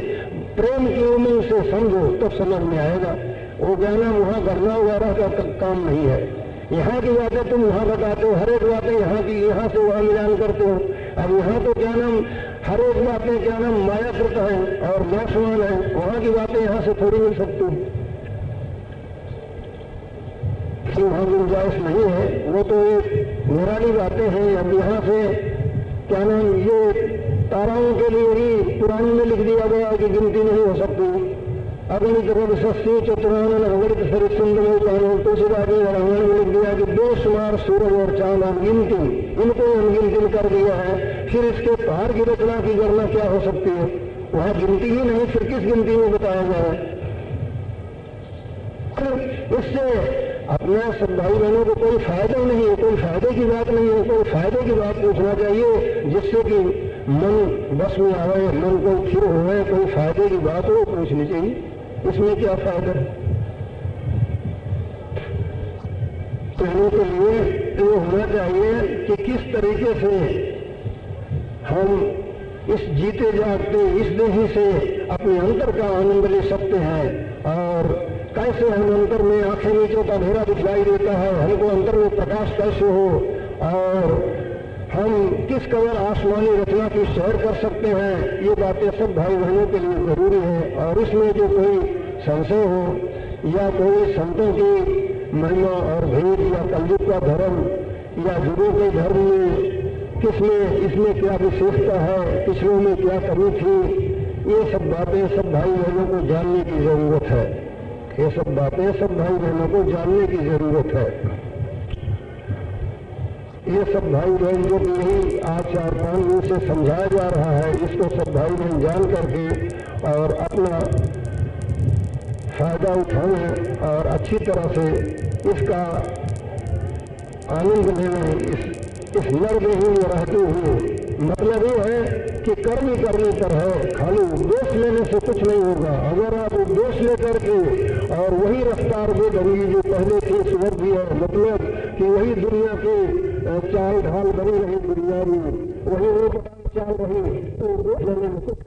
S1: प्रेम की उमंग से समझो, तब समझ में आएगा। वो कहना वहाँ करना वगैरह का काम नहीं है। यहाँ की बातें तुम वहाँ बताते हो, हर एक बातें यहाँ की यहाँ से वहाँ मिलान करते हो। अब यहाँ तो क्या नाम, हर एक बातें क्या नाम मायाकृत है और मासमान है, वहाँ की बातें यहाँ से थोड़ी मिल सकती, वहाँ गुंजाइश नहीं है। वो तो एक निराली बातें हैं। अब यहाँ से क्या नाम, ये ताराओं के लिए ही पुराण में लिख दिया गया कि गिनती नहीं हो सकती। अगणित रवि सस्ती चतुरानन अगणित सरिसुंदर कानून, तुलसीदास ने रामायण में लिख दिया कि बेशुमार सूरज और चांद अनगिनती, इनको अनगिनती कर दिया है। फिर इसके पार की रचना की गणना क्या हो सकती है? वहाँ गिनती ही नहीं, फिर किस गिनती में बताया गया है? इससे अपने सब भाई बहनों को कोई फायदा नहीं है, कोई फायदे की बात नहीं है। कोई फायदे की बात पूछना चाहिए जिससे कि मन बस में आवे, मन को फिर होए, कोई फायदे की बात हो पूछनी चाहिए। इसमें क्या फायदा? कहने के लिए तो होना चाहिए कि किस तरीके से हम इस जीते जागते इस देही से अपने अंतर का आनंद ले सकते हैं, और कैसे हम अंतर में आंखें नीचे का अंधेरा दिखलाई देता है, हमको अंतर में प्रकाश कैसे हो, और हम किस कदर आसमानी रचना की सैर कर सकते हैं, ये बातें सब भाई बहनों के लिए जरूरी है। और इसमें जो कोई संशय हो या कोई संतों की महिमा और भेद या कलयुग का धर्म या युगों के धर्म में किसमें इसमें क्या विशेषता है, पिछलों में क्या कमी थी, ये सब बातें सब भाई बहनों को जानने की जरूरत है। ये सब बातें सब भाई बहनों को जानने की जरूरत है। ये सब भाई बहन जो कि यही आज 4-5 दिन से समझाया जा रहा है, इसको सब भाई बहन जान करके और अपना फायदा उठाएं और अच्छी तरह से इसका आनंद लें। इस नरदेही में रहते हुए मतलब ये है कि कर्म ही करने पर है, खाली उपदेश लेने से कुछ नहीं होगा। अगर आप उपदेश लेकर के और वही रफ्तार में बनी जो पहले थी सुबह भी है, मतलब कि वही दुनिया की चाल ढाल बनी रही, दुनिया में वही वो चाल रही, तो उपदेश लेने में कुछ